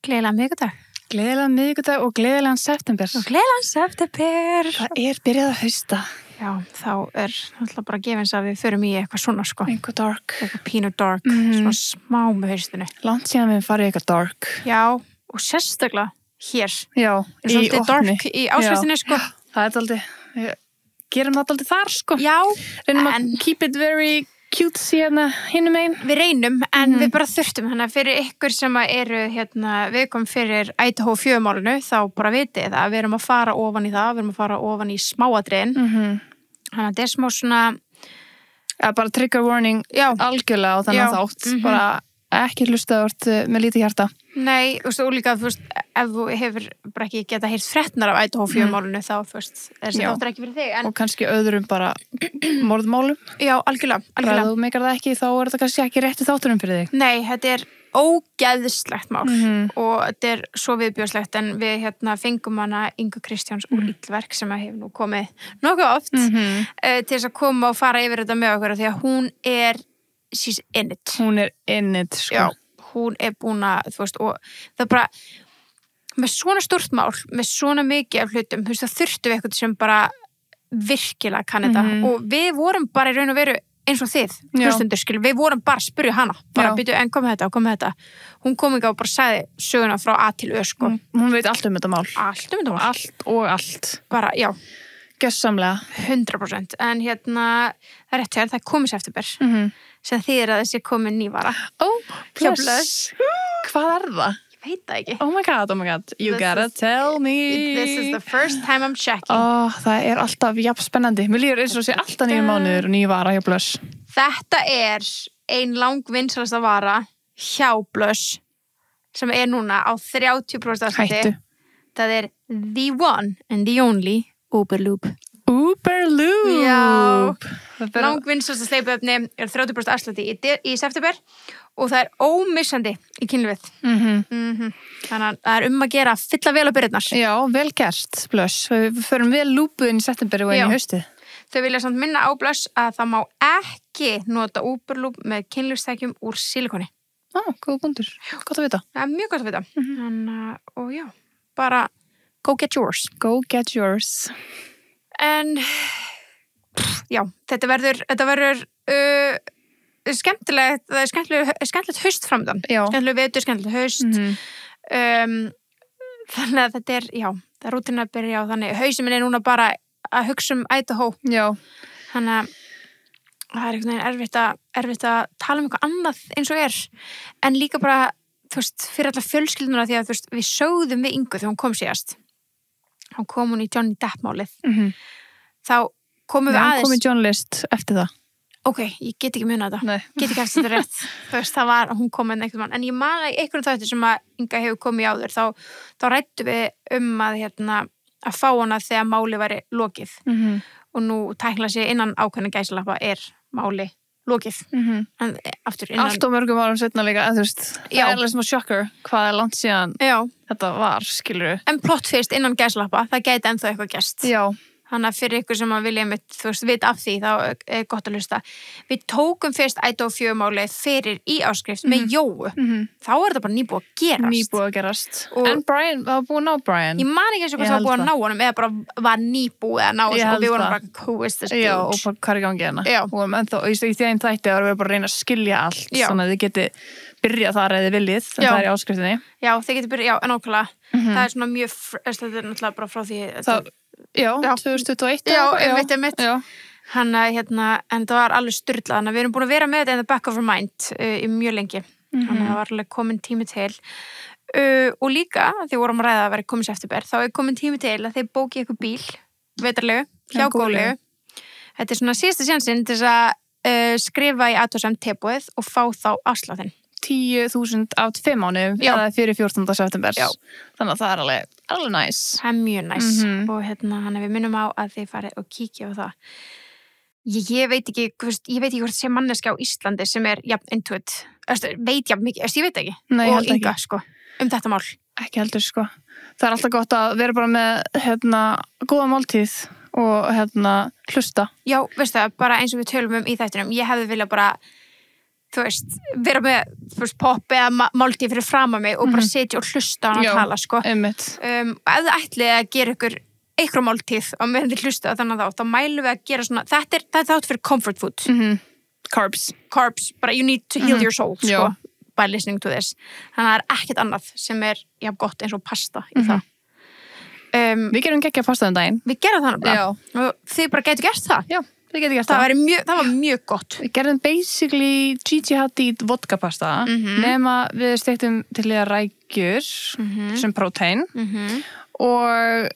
Gleðilegan miðvikudag. Gleðilegan miðvikudag og gleðilegan september. Það byrjað að hausta. Já, þá alltaf bara gefins að við förum í eitthvað svona, sko. Eitthvað dark. Eitthvað pínu dark, svona smá með haustinu. Langt síðan við farið eitthvað dark. Já, og sérstaklega hér. Já, í opni. Dark í áskriftinni, sko. Það aldrei, gerum það aldrei þar, sko. Já, reynum að keep it very cute síðan hinum einn. Við reynum, en við bara þurftum þannig að fyrir ykkur sem eru viðkom fyrir Idaho 4-málinu, þá bara vitið það, við erum að fara ofan í það, við erum að fara ofan í smáatriðin. Þannig að þetta er smá svona bara trigger warning algjörlega á þannig þátt, bara ekki hlustaðvort með lítið hjarta. Nei, og líka, ef þú hefur bara ekki geta heyrt fréttirnar af Idaho 4-málinu, þá, þessi þáttur ekki fyrir þig. Og kannski öðrum bara morðmálum. Já, algjörlega. Ef þú meikar það ekki, þá er þetta kannski ekki rétti þátturinn fyrir þig. Nei, þetta er ógeðslegt mál og þetta er svo viðbjóðslegt, en við fengum hana Ingu Kristjáns úr Illverk sem hefur nú komið nokkuð oft til þess að koma og fara yfir þetta með okkur, því að hún she's in it. Hún in it, sko. Já, hún búin að, og það er bara, með svona stórt mál, með svona mikið af hlutum, það þurftum við eitthvað sem bara virkilega kann þetta og við vorum bara í raun og veru eins og þið, hlustundur, við vorum bara að spyrja hana, bara byrju, en kom þetta. Hún kom ekki og bara sagði söguna frá A til Ö, sko. Hún veit allt um þetta mál. Allt um þetta mál. Allt og allt. Bara, já. Gjössamlega. 100%. En það er rétt hér, það er komið september, sem þýðir að þessi komið nývara. Bless. Hvað er það? Ég veit það ekki. Oh my god. You gotta tell me. This is the first time I'm checking. Það er alltaf jafn spennandi. Mér líður eins og sé alltaf 9 mánuður og nývara hjá Bless. Þetta er ein langvinnsalasta vara hjá Bless sem núna á 30% afslætti. Hættu. Það er the one and the only Uberlube. Uberlube. Já. Langvinnsalasta sleipefni 30% afslætti í september og það er ómissandi í kynlífið. Þannig að það er að gera að fylla vel á byrðarnar. Já, vel gert, Bless. Við förum vel lúpuðin í september og inn í haustið. Þau vilja samt minna á Bless að það má ekki nota Uberlube með kynlífstækjum úr silikoni. Góð punktur. Gott að vita. Það er mjög gott að vita. Og já, bara go get yours. Go get yours. En já, þetta verður skemmtilegt, það er skemmtilegt haust framöndan. Skemmtilegt vetur, skemmtilegt haust. Þannig að þetta er, það er rútínan að byrja á þannig. Hausinn minn núna bara að hugsa Idaho. Já. Þannig að það er einhvern veginn erfitt að tala eitthvað annað eins og en líka bara, fyrir alla fjölskylduna, því að við sögðum við Ingu þegar hún kom síðast. Þá kom hún í Johnny Depp-málið. Þá komum við aðeins. Hann kom í John List eftir það. Ok, ég get ekki munað þetta. Get ekki eftir þetta rétt. Það var að hún kom með einhvern mann. En ég man að einhvern þáttur sem að Inga hefur komið á þér, þá rættum við að fá hana þegar máli væri lokið. Og nú tækla sig innan ákveðna gæsalappa máli lokið. En aftur innan... Allt og mörgum árum setna líka, það er alveg smá shocker hvað er langt síðan þetta var, skilur. En plott fyrst innan gæsalappa, það gæti ennþá eitthvað gerst. Já. Þannig að fyrir ykkur sem að vilja vita af því, þá er gott að hlusta. Við tókum fyrst Idaho 4-málið fyrir í áskrift með Jóu. Þá er þetta bara nýbúið að gerast. En Brian, það var búið að ná Brian. Ég man ekki eins og hvað það var búið að ná honum, eða bara var nýbúið að ná og við vorum bara, who is this dude? Já, og bara hvað er í gangi hérna. Og í þeim þætti var við bara að reyna að skilja allt, þannig að þið geti byrjað þar eða viljið, en það er í áskriftinni. Já, þið geti byrjað, en nákvæmlega. Það er svona mjög, þetta er náttúrulega bara frá því. Já, 2021. Já, einmitt. En það var alveg sturlað, þannig að við erum búin að vera með þetta in the back of our mind í mjög lengi. Þannig að það var alveg komin tími til. Og líka, því við vorum að ræða að vera komið september, þá er komin tími til að þeir bóki eitthvað bíl, vetrarlegu, hjá Gólegu. Þetta er svona síðasta sjansinn til þess að skrifa í athugasemd tilboðið og fá þá afsláttinn. 10.000 á 5 mánuðum eða fyrir 14. september. Þannig að það er alveg næs. Það er mjög næs og hann við minnum á að þið farið og kíkja á það. Ég veit ekki hvort sé manneskja á Íslandi sem er jafn into it. Veit jafn mikið, ég veit ekki. Nei, og Inga, þetta mál. Ekki heldur, Það er alltaf gott að vera bara með góða máltíð og hlusta. Já, veistu það, bara eins og við tölum í þættinum. Ég hefði viljað bara þú veist, vera með popp eða máltíð fyrir fram að mig og bara sitja og hlusta á hann að tala, sko. Ef þið ætlið að gera einhver máltíð á meðan þið hlusta þannig þá mælum við að gera svona, þetta er þátt fyrir comfort food. Carbs, bara you need to heal your soul, sko, by listening to this. Þannig að það er ekkert annað sem er jafn gott eins og pasta í það. Við gerum geggja pasta daginn. Við gerum það bara. Og þið bara getur gert það. Já. Það var mjög gott. Við gerðum basically Gigi Hadid vodka pasta nema við stektum til að rækjur sem prótein og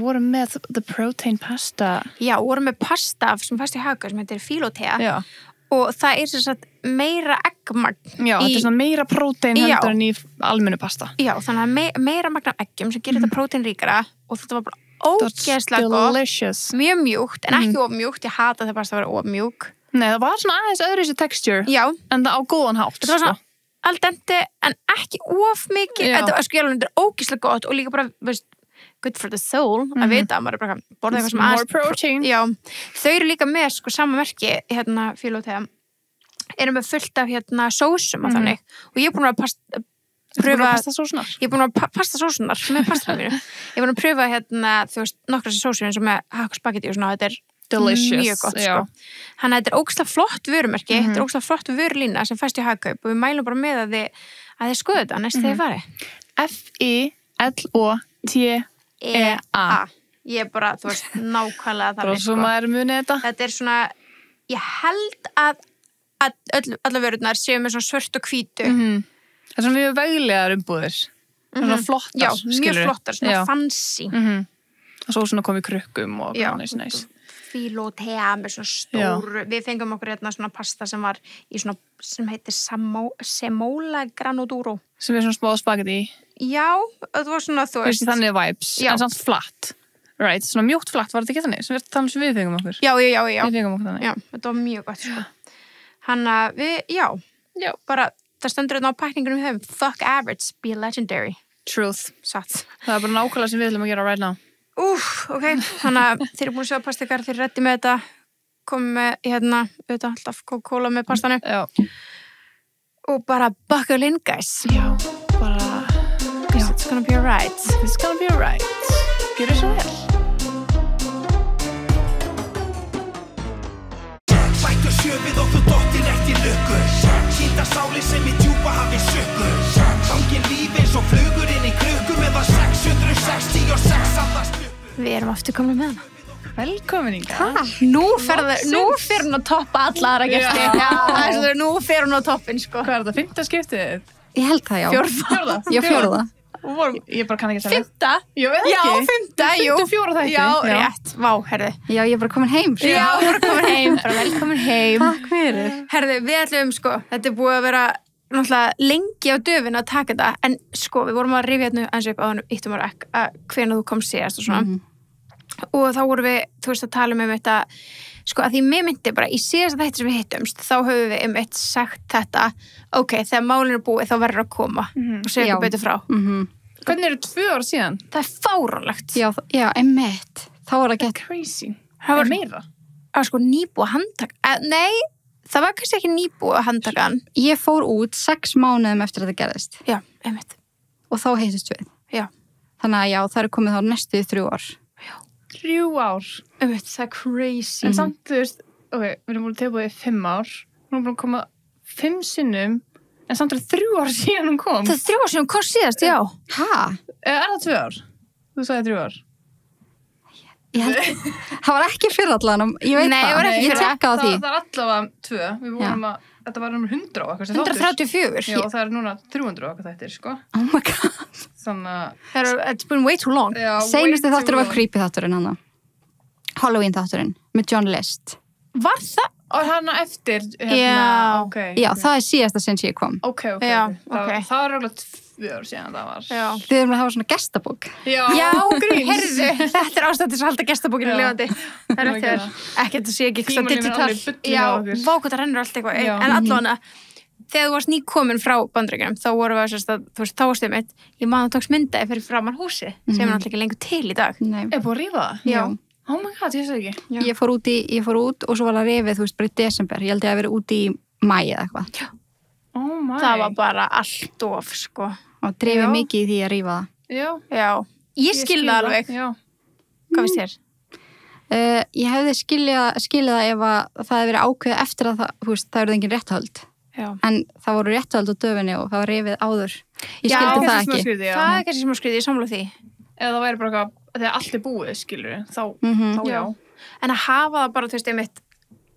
vorum með the protein pasta. Já, vorum með pasta sem fæst í Hauka sem heitir Filotea og það er sem sagt meira eggmagn. Já, þetta er svona meira prótein heldur en í almennu pasta. Já, þannig að meira magn af eggjum sem gerir þetta próteinríkara og þetta var bara ógeðslega gott, mjög mjúkt en ekki of mjúkt, ég hata það bara að vera of mjúk. Nei, það var svona aðeins öðruvísi texture en það á góðan hátt. Það var svona al dente en ekki of mikið, þetta var ógeðslega gott og líka bara, veist, good for the soul að vita að maður er bara borða eitthvað sem more protein. Já, þau eru líka með sko sama merki, Filotea eru með fullt af sósum og þannig og ég er búin að pastasósunar? Ég er búin að pastasósunar með pastanum mínu. Ég er búin að pröfa þú veist, nokkra sósur eins og með hakk spagetti og svona, þetta er delicious, mjög gott, sko. Þannig að þetta er ógeðslega flott vörumerki, þetta er ógeðslega flott vörulína sem fæst í Hagkaup og við mælum bara með að þið skoðu þetta næst þegar þið farið. Filota. Ég er bara, þú veist, nákvæmlega þannig, bara svo maður munið þetta. Þetta er svona, ég held að alla vörurnar séu með svona svört og hvítu. Það er svona mjög veglegar umbúðir. Svona flottar, já, mjög flottar, svona fancy. Og svo svona komið krukkum og næs. Filotea með svona stór. Við fengum okkur svona pasta sem var í svona, sem heitir semola granoduro. Sem er svona smá spagetti. Já, það var svona, þú veist. Þannig vibes, en samt flatt. Right, svona mjúkt flatt, var þetta ekki þannig? Þannig sem við fengum okkur. Já. Við fengum okkur þannig. Já, þetta var mjög gott, sko. Hann að við, bara það stendur á pakningunum við höfum fuck average, be legendary. Truth. Satt. Það er bara nákvæmlega sem við viljum að gera right now. Ok. Þannig að þeir eru búin að sjá pastikar, þeir reddi með þetta, komið með auðvitað alltaf Coca-Cola með pastanu. Já. Og bara buckle in, guys. Já, bara it's gonna be alright. It's gonna be alright. Gjörðu svo vel. Sættu sjöfið og þú dottir ekki lukku. Sýnda sáli sem í djúpa hafi sukku. Gangin lífi eins og flugur inn í krukku með 666 allast lukku. Við erum aftur komin með hana. Velkomin Inga. Nú fer hún að toppa alla aðra gesti. Já, nú fer hún á toppin, sko. Hvað er þetta, 5. skiptið? Ég held það, já. Fjórða. Já, fjórða. Ég bara kann ekki að segja. 5. Ég veit ekki. Já, 5. Jú. 54 þætti. Já, rétt. Vá, herði. Já, ég er bara komin heim. Já, bara komin heim. Bara velkomin heim. Takk fyrir. Herði, við ætlum, sko, þetta er búið að vera náttúrulega lengi á döfin að taka þetta, en sko, við vorum að rifja eins upp á hann íttum ára hvenær þú komst síðast og svona. Og þá vorum við, þú veist, að tala um þetta, sko, að því mér myndi bara í síðasta þætti sem við hittumst, þá höfum við sagt þetta, ok, þegar málinu er búið, þá verður að koma og segja eitthvað betur frá. Hvernig eru 2 ár síðan? Það er fáránlegt. Já, einmitt. Þá var það gett crazy. Það var meira. Það var sko nýbúið að handtaka. Nei, það var kannski ekki nýbúið að handtaka hann. Ég fór út 6 mánuðum eftir að það gerðist. Já, einmitt. Og þá heitist við. Já. Þannig að já, það eru komið þá næstu 3 ár. 3 ár. Einmitt, það er crazy. En samt, þú veist, ok, við erum búin tilbúið í 5 ár. Við erum búin að koma 5 sinnum, en samt er 3 ár síðan hún kom. Það er 3 ár síðan hún kom síðast, já. Hæ? Er það 2 ár? Þú sagði 3 ár. Ég held, það var ekki fyrir allan, ég veit það. Nei, það var ekki fyrir. Ég tekkaði á því. Það er allavega 2. Við vorum að, þetta var nummer 100 og eitthvað. 134. Já, og það er núna 300 og eitthvað þættir, sko. Oh my god. Þannig að it's been way too long. Seinustu þáttur var creepy þátturinn hana. Halloween þátturinn með John List. Var það? Og hana eftir, já. Já, það er síðasta sinns ég kom. Ok. Það er alveg 2 ár síðan það var. Já. Þið erum að hafa svona gestabók. Já, heyrðu, þetta er ástætt þess að halda gestabókinu lifandi. Það er eftir, ekki að það sé ekki eitthvað digital. Já, vákvæmt að rennur allt eitthvað. En allavega, þegar þú varst nýkomin frá Bandaríkjunum, þá voru við að, þú veist, þá varstu mitt, ég man að tókst myndaði fyrir framan húsi, sem er náttúrulega ekki lengur til í dag. Nei. Er búið að rífa það? Já. Oh my god, ég sé ekki. Ég fór út og svo var það rifið, þú veist, bara í desember. Ég held ég að vera út í maí eða eitthvað. Oh my. Það var bara allt of, sko. Og drifið mikið í því að rífa það. Já. Ég skil það alveg. Já. Hvað finnst þér? Ég hefði skilið það ef að það hefði verið ákveðið eftir að það eru engin rétthöld. Já. En það voru rétthöld á döfinni og það var rifið áður. Ég skildi það ekki. Það er kannski smá skrítið, ég samla því. Eða það væri bara eitthvað, þegar allt er búið, skilur þá já. En að hafa það bara, þú veist, einmitt,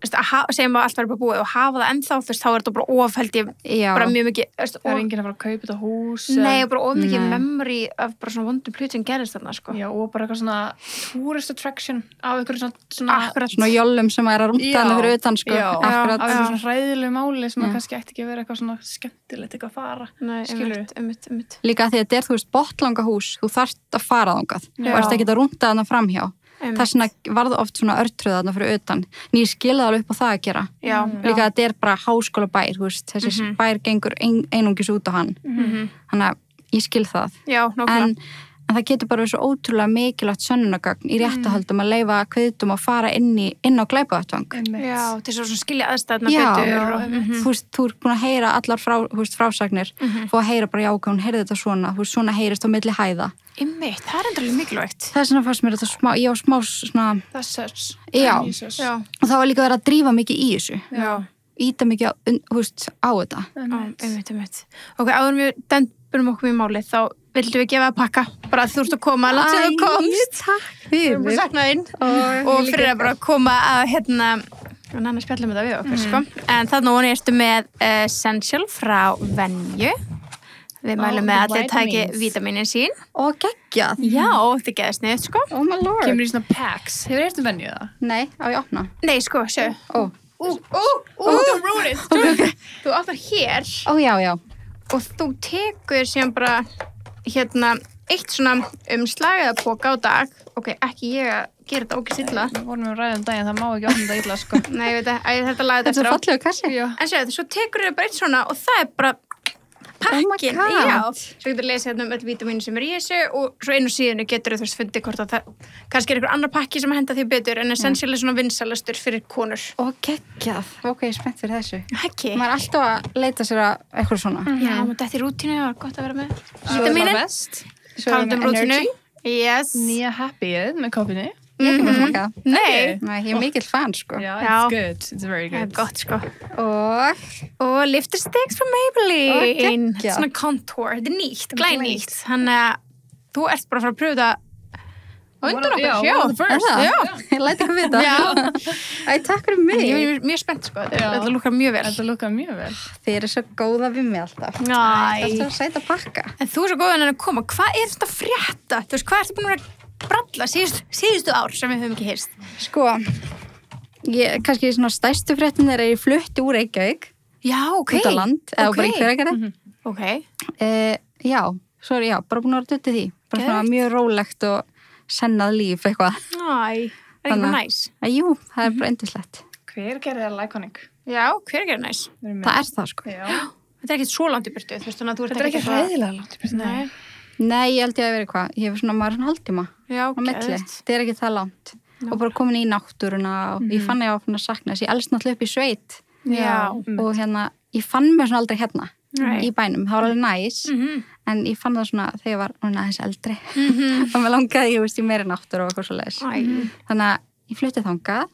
segjum að allt var bara búið og hafa það ennþá, þú veist, þá er þetta bara of, held ég, bara mjög mikið, það er enginn að fara að kaupa þetta hús. Nei, bara of mikið memory af bara svona vondum hlut sem gerist þarna, sko. Já, og bara eitthvað svona tourist attraction af einhverju svona akkurat. Svona jollum sem að rúnta hana fyrir utan, sko. Já, af einhverju svona hræðilegu máli sem að kannski ætti ekki að vera eitthvað svona skemmtilegt eitthvað að fara. Nei, einmitt. Líka því að þetta er, þú veist, bottlangahús, þú þarft að fara þangað. Þú ert ekki að rúnta hana framhjá. Þess vegna varð oft svona örtröð þarna fyrir utan. En ég skilði alveg upp á það að gera. Líka þetta er bara háskóla bær, þú veist, þessi bær gengur einungis út á hann. Þannig að ég skil það. Já, nákvæmlega. En það getur bara verið svo ótrúlega mikilvægt sönnunargagn í réttarhöldum að leyfa kviðdómum að fara inn á glæpavettvang. Já, til svo skilja aðstæðna betur. Þú veist, þú ert búin að heyra allar frásagnir, fór að heyra bara hún heyrði þetta svona, þú veist, svona heyrist á milli hæða. Einmitt, það er endalega mikilvægt. Það er svona fannst mér þetta ég á smá svona... Það sets. Já, og það var líka verið að drífa mikið í þessu. Já. Íta mikið á þetta. Einmitt. Ok, áður við dembunum okkur í málið, þá vildum við gefa að pakka. Bara að þú ert að koma, langt sem þú komst. Takk fyrir. Við erum bara saknað inn. Og fyrir að bara koma að, annars spjallum þetta við okkur, sko. En þarna voni ertu með Essential frá Venju. Við mælum með að þið tæki vítaminin sín. Og geggjað. Já, þetta geði sniðt, sko. Oh my lord. Kemur í svona packs. Hefur eftir Venju það? Nei, á ég opna. Nei, sko, sjö. Don't ruin it. Þú opnar hér. Já. Og þú tekur sem bara, eitt svona umslag eða póka á dag. Ok, ekki ég að gera þetta ógeðs illa. Við vorum með ræðum daginn, það má ekki opna þetta illa, sko. Nei, ég veit það, þetta lagði þetta eftir á. Þetta er fallegu kassi. En séu, svo tekur þér bara eitt svona og það er bara pakkin, Svo getur lesið öll vítamínu sem er í þessu og svo einu síðinu getur þú fundið hvort að það kannski er einhver annar pakki sem henda því betur en Essential er svona vinsalastur fyrir konur. Og geggjað. Ok, ég er spennt fyrir þessu. Ekki. Maður er alltaf að leita sér að eitthvað svona. Já, þetta er rútínu, það var gott að vera með. Vítamínu. Talandi rútínu. Yes. Nýja Happy-ið með koppinni. Ég ekki með smaka. Nei, ég er mikill fan, sko. Já, it's good. It's very good. Það er gott, sko. Og Lifter Sticks frá Maybelline. Geggjað. Svona contour. Þetta er nýtt, glænýtt. Þannig að þú ert bara að fara að pröfa það á undan okkur. Já. Ég læti ykkur vita. Æ, takk fyrir mig. Ég er mjög spennt, sko. Þetta lukkar mjög vel. Þið eru svo góða við mig alltaf. Það er svo sæt að pakka. En þú er svo góð að koma. Hvað er þetta frétta? Þú veist, hvað ertu búin að bralla síðustu ár sem við höfum ekki heyrst? Sko, kannski svona stærstu fréttin er að ég flutti úr Reykjavík. Já, ok. Út á land, eða bara í Hveragerði. Ok. Já, svo er ég bara búin að vera dutt í því. Bara svona mjög rólegt og sennað líf eitthvað. Er eitthvað næs? Jú, það er bara endislegt. Hveragerði er iconic. Já, Hveragerði er næs. Það er það, sko. Já. Þetta er ekkert svo langt í burtu, þú veist, þannig að þú ert Þetta er ekki hræðilega langt í burtu. Nei, ég held ég að vera eitthvað. Ég hef maður svona hálftíma á milli. Það er ekki það langt. Og bara komin í náttúruna og ég fann ég að sakna þess. Ég elst náttúrulega upp í sveit. Já. Og ég fann mér svona aldrei hérna í bænum. Það var alveg næs. En ég fann það svona þegar ég var aðeins eldri. Og mér langaði, ég meiri náttúru og eitthvað svo leiðis. Þannig að ég flutti þangað,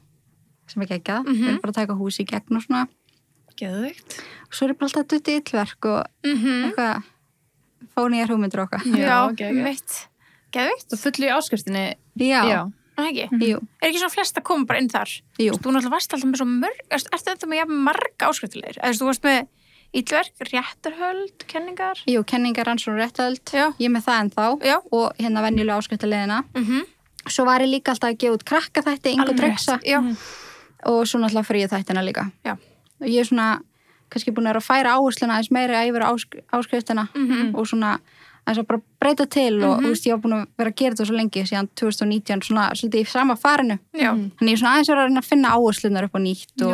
sem ég geggjað. Við erum bara að taka hús í gegn og svona. Geðveikt. Og svo er bara alltaf dutt í illverk og eitthvað fá nýjar hugmyndir okkar. Já, geðveikt. Og fullu í áskriftinni. Já. Ekki? Jú. Er ekki svona flest að koma bara inn þar? Jú. Þú náttúrulega varst alltaf með svo mörg, ertu þetta með marga áskriftilegir? Þú varst með illverk, réttarhöld, kenningar? Jú, kenningar, rannsókn og réttarhöld. Já. Ég með það ennþá. Já. Og venjulega áskriftilegina. Svo var ég líka alltaf að gefa út krakkaþætti, Ingo Drexa. Já. Og svo náttúrulega fríu þættina líka. Já. Og ég er svona kannski búin að færa áhersluna aðeins meira yfir áskriftina og svona aðeins að bara breyta til og ég var búin að vera að gera þetta svo lengi síðan 2019 svona svolítið í sama farinu. Já. Þannig ég svona aðeins var að reyna að finna áherslunar upp á nýtt og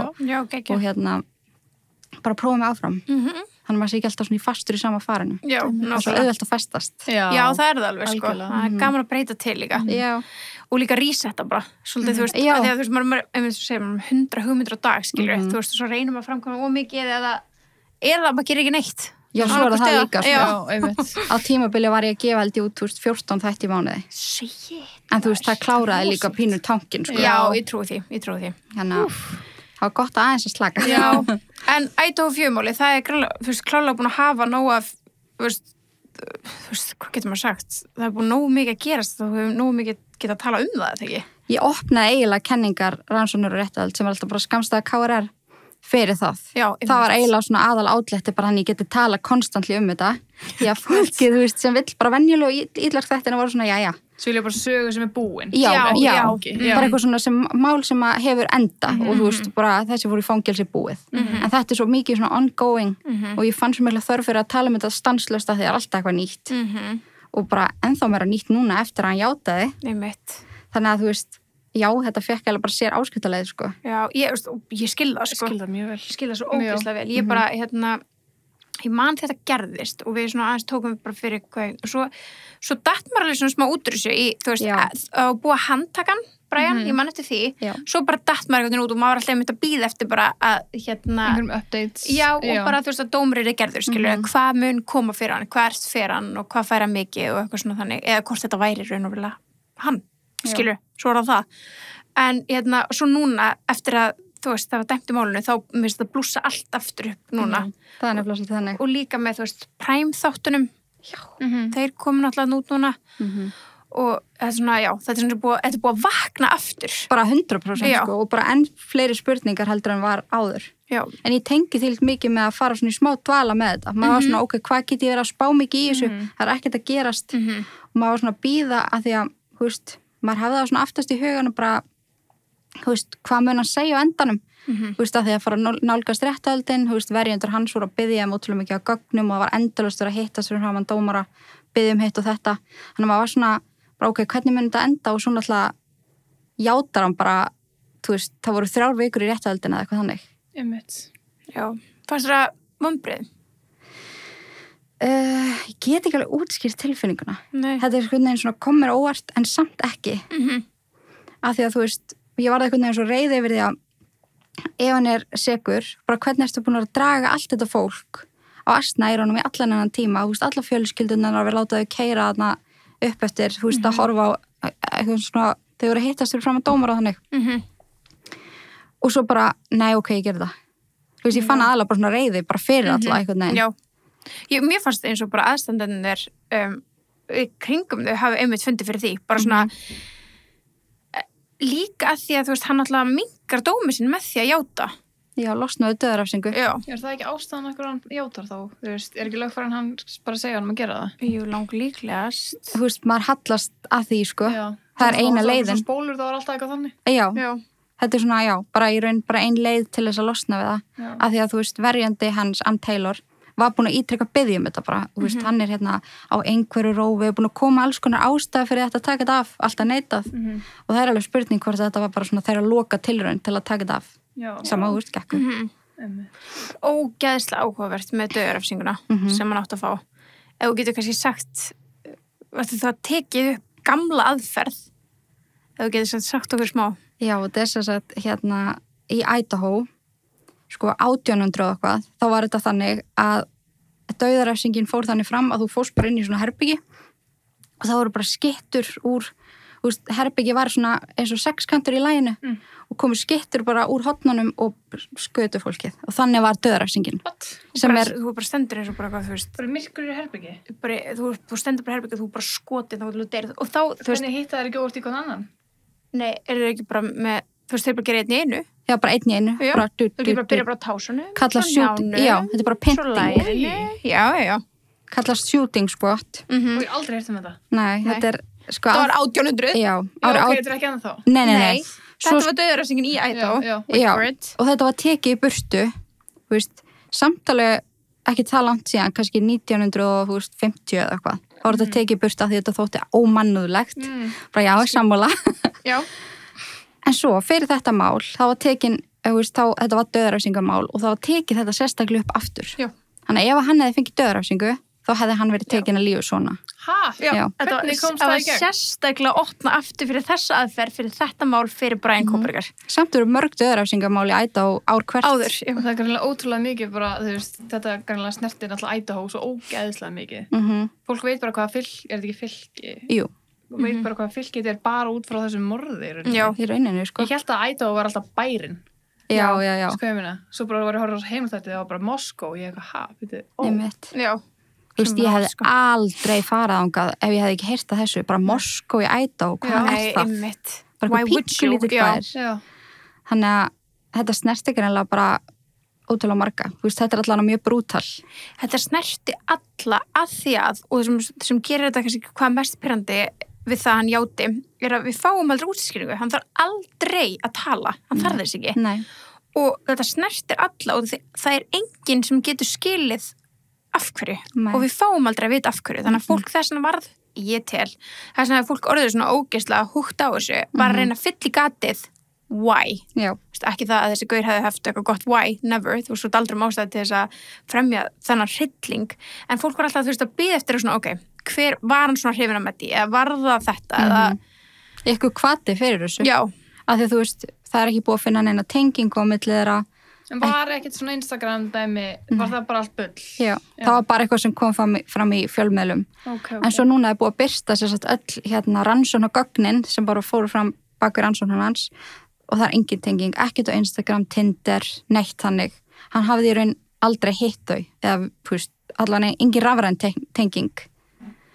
bara prófa mig áfram. þannig að maður sé ekki alltaf svona í fastur í sama farinu. Já, það er svo auðvelt að festast. Já, það er það alveg, sko. Það er gaman að breyta til líka. Já. Og líka resetta bara, svolítið, þú veist, að því að þú veist, maður 100 hugmyndir á dag, skilur, þú veist, og svo reynum að framkvæma ómikið eða maður gerir ekki neitt. Já, svo er það líka, sko. Á tímabili var ég að gefa held ég út, 14 þætti í mánuði. En þú veist, það kláraði líka pínur tankinn, sko. Já, ég trúi því. Þannig að það var gott aðeins að slaka. Já, en Idaho 4-máli, það er klálega búin að hafa nóg af, þú veist, hvað getur maður sagt? Það er búin nóg mikið að gerast, þú hefur nóg mikið getað að tala um það, þegar ekki? Ég opnaði eiginlega kenningar rannsóknir og réttahald sem var alltaf bara skamstaði KRR fyrir það. Já, það var eiginlega svona aðal átletti bara hann ég geti tala konstantli um þetta. Því að fólkið, þú veist, sem vill bara venjulega og ídlarkt þetta voru svona, já. Svo vilja bara sögu sem er búin. Já. Bara eitthvað svona sem mál sem hefur enda og þú veist, bara þessi fór í fangelsi búið. En þetta er svo mikið svona ongoing og ég fann svo mikla þörf fyrir að tala um þetta stanslaust að því það er alltaf eitthvað nýtt. Og bara ennþá meira nýtt núna eftir að hann játaði. Þannig að þú veist, já, þetta fekk alveg bara sér áskriftarleið, sko. Já, ég skil það, sko. Skil það mjög vel. Skil það svo ógeðslega vel. Ég bara, ég man þetta gerðist og við svona aðeins tókum bara fyrir hvað, svo datt maður alveg svona smá útrússu í, þú veist, að búa handtakan, Brian, ég man eftir því, svo bara datt maður eitthvað út og maður var alltaf myndi að bíða eftir bara að, einhverjum updates. Já, og bara, þú veist, að dómurinn er gerður, skilur, hvað mun koma fyrir hann, hvað ert fyrir hann og hvað fær hann mikið og eitthvað svona þannig, eða hvort þetta væri raun og verulega hann, skilur, svo er það. En, svo núna, eftir að þú veist, það var dæmt í málinu, þá minnst það blúsa allt aftur upp núna. Það er nefnilega svolítið þannig. Og líka með, þú veist, Prime þáttunum. Já. Þeir komu náttúrulega út núna. Og þetta er svona, þetta er búið að vakna aftur. Bara 100%, sko, og bara enn fleiri spurningar heldur en var áður. Já. En ég tengi því mikið með að fara svona í smá dvala með þetta. Maður var svona, ok, hvað get ég verið að spá mikið í þessu? Það er ekkert að gerast. Og maður var svona að bíða að því að, þú veist, maður hafði það svona aftast í huganum bara þú veist, hvað mun að segja á endanum þú veist, að því að fara að nálgast réttarhöldin þú veist, verjendur hans voru að biðja ótrúlega mikið á gögnum og það var endalaust að hittast fyrir hann dómara, biðja hitt og þetta þannig að maður var svona, bara ok, hvernig mun þetta enda og svona alltaf játar hann bara, þú veist, það voru 3 vikur í réttarhöldin eða eitthvað þannig. Já, fannst það vonbrigði? Ég get ekki alveg útskýrt tilfinninguna. Þetta er einhvern veginn svona komur óvart en samt ekki af því að þú veist ég var það einhvern veginn svo reið yfir því að ef hann er sekur, bara hvernig ertu búin að draga allt þetta fólk á asnærunum í allan enn tíma, þú veist, alla fjölskyldunar að við láta þau keyra þarna upp eftir, þú veist, að horfa á eitthvað svona, þau voru að hittast fyrir fram að dómara og þannig. Og svo bara, nei, ok, ég gerði það. Þú veist, ég fann aðalega bara svona reiði, bara fyrir alla einhvern veginn. Já, mér fannst eins og bara aðstandennir kringum þau hafi einmitt fundið fyrir því, bara svona líka að því að þú veist, hann alltaf minkar dómi sín með því að játa. Já, losnaðu döðarafsingu. Já. Er það ekki ástæðan ekkur hann játar þá? Þú veist, er ekki lögfæran hann bara segja hann að gera það? Jú, langlíklegast. Þú veist, maður hallast að því, sko. Já. Það er eina leiðin. Svo spólur það var alltaf eitthvað þannig? Já. Þetta er svona, bara í raun, bara ein leið til þess að losna við það. Já. Að því að þú veist, verjandi hans, Ann Taylor, var búin að ítrekka biðja um þetta bara, þú veist, hann er hérna á einhverju rófi, búin að koma alls konar ástæði fyrir þetta að taka þetta af, alltaf neitað og það er alveg spurning hvort þetta var bara svona þeirra loka tilraun til að taka þetta af sama þú veist, gekku Ógeðslega áhugavert með döðarafsinguna sem hann átt að fá ef þú getur kannski sagt það tekið upp gamla aðferð ef þú getur sagt okkur smá Já, þess að sagt, hérna í Idaho sko 1800 og eitthvað, þá var þetta þannig að dauðarefsingin fór þannig fram að þú fórst bara inn í svona herbyggi og það voru bara skittur úr, þú veist, herbyggi var svona eins og 6 kantur í laginu og komu skittur bara úr hotnunum og skötu fólkið og þannig var dauðarefsingin. Þú bara stendur eins og bara hvað, þú veist. Bara myrkur í herbyggi? Þú stendur bara í herbyggi og þú bara skotið þá þú deyrið og þá, þú veist. Hvernig hitta þær ekki óvart í hvern annan? Nei, eru þau ekki bara með, þú veist, þeir bara gera einn í einu? Já, bara einn í einu. Já, þú getur bara byrja bara á tásunum. Kallast shooting, já, þetta er bara pynting. Já. Kallast shooting spot. Og ég aldrei heyrt um þetta. Nei, þetta er, sko. Það var 1800. Já. Ok, þetta er ekki annað þá. Nei. Þetta var dauðarefsingin í Idaho. Já, og þetta var tekið í burtu, þú veist, samtalið ekki það langt síðan, kannski 1950 eða eitthvað. Það var þetta tekið í burtu að því þetta þótti ómannúðlegt. Bara já, sammála. Já. En svo, fyrir þetta mál, það var tekin, þetta var dauðarefsingamál og það var tekið þetta sérstaklega upp aftur. Já. Þannig ef hann hefði fengið dauðarefsingu þá hefði hann verið tekin að lífi svona. Já. Hvernig komst það í gegn? Það var sérstaklega opna aftur fyrir þessa aðferð, fyrir þetta mál, fyrir Brian Koberger. Samt eru mörg dauðarefsingamál í Idaho ár hvert. Áður. Og það er greinlega ótrúlega mikið bara, þú veist, þetta greinlega snertir alltaf Idaho svo ógeðslega mikið. Fólk veit bara hvað er þetta ekki fylki? Jú. Fólk veit bara hvað fylki þetta er bara út frá þessum morði. Já, í rauninni, sko. Ég held að Idaho var alltaf bærinn. Já. Sko ég meina, svo bara var ég að horfa heim þetta, það var bara Moskó, ég Já. Þú veist, ég hefði aldrei farað ángað ef ég hefði ekki heyrt að þessu, bara Moskó í Idaho, hvað er það? Bara eitthvað píkulítið bær. Þannig að þetta snerti greinlega bara ótrúlega marga. Þú veist, þetta er allavega mjög brútal. Þetta snerti alla að því að, og sem gerir þetta kannski hvað mest pirrandi við það hann játi, er að við fáum aldrei útskýringu. Hann þarf aldrei að tala, hann þarf þess ekki. Nei. Og þetta snertir alla og það er enginn sem getur skilið af hverju. Og við fáum aldrei að vita af hverju. Þannig að fólk þess vegna varð, ég tel, þess vegna að fólk orðið svona ógeðslega húgt á þessu, var að reyna að fylla í gatið why. Já. Ekki það að þessi gaur hefði haft eitthvað gott why, never. Þú veist, aldrei ástæði til þess að fremja þennan hrylling. En fólk var alltaf, þú veist, að bíða eftir svona, ok, hver var hann svona hrifinn af Maddie? Eða var það þetta? Eða eitthvað hvati fyrir þessu. Já. Af því að þú veist, það er ekki búið að finna neina tengingu á milli þeirra. En var ekkert svona Instagram dæmi, var það bara allt bull? Já, það var bara eitthvað sem kom fram í fjölmiðlum. Okay. En svo núna er búið að birta sér satt öll rannsókn og gögnin sem bara fóru fram bak við rannsókn hans og það er engin tenging, ekkert á Instagram, Tinder, neitt þannig. Hann hafði í raun aldrei hitt þau, eða, þú veist, allavega engin rafræn tenging.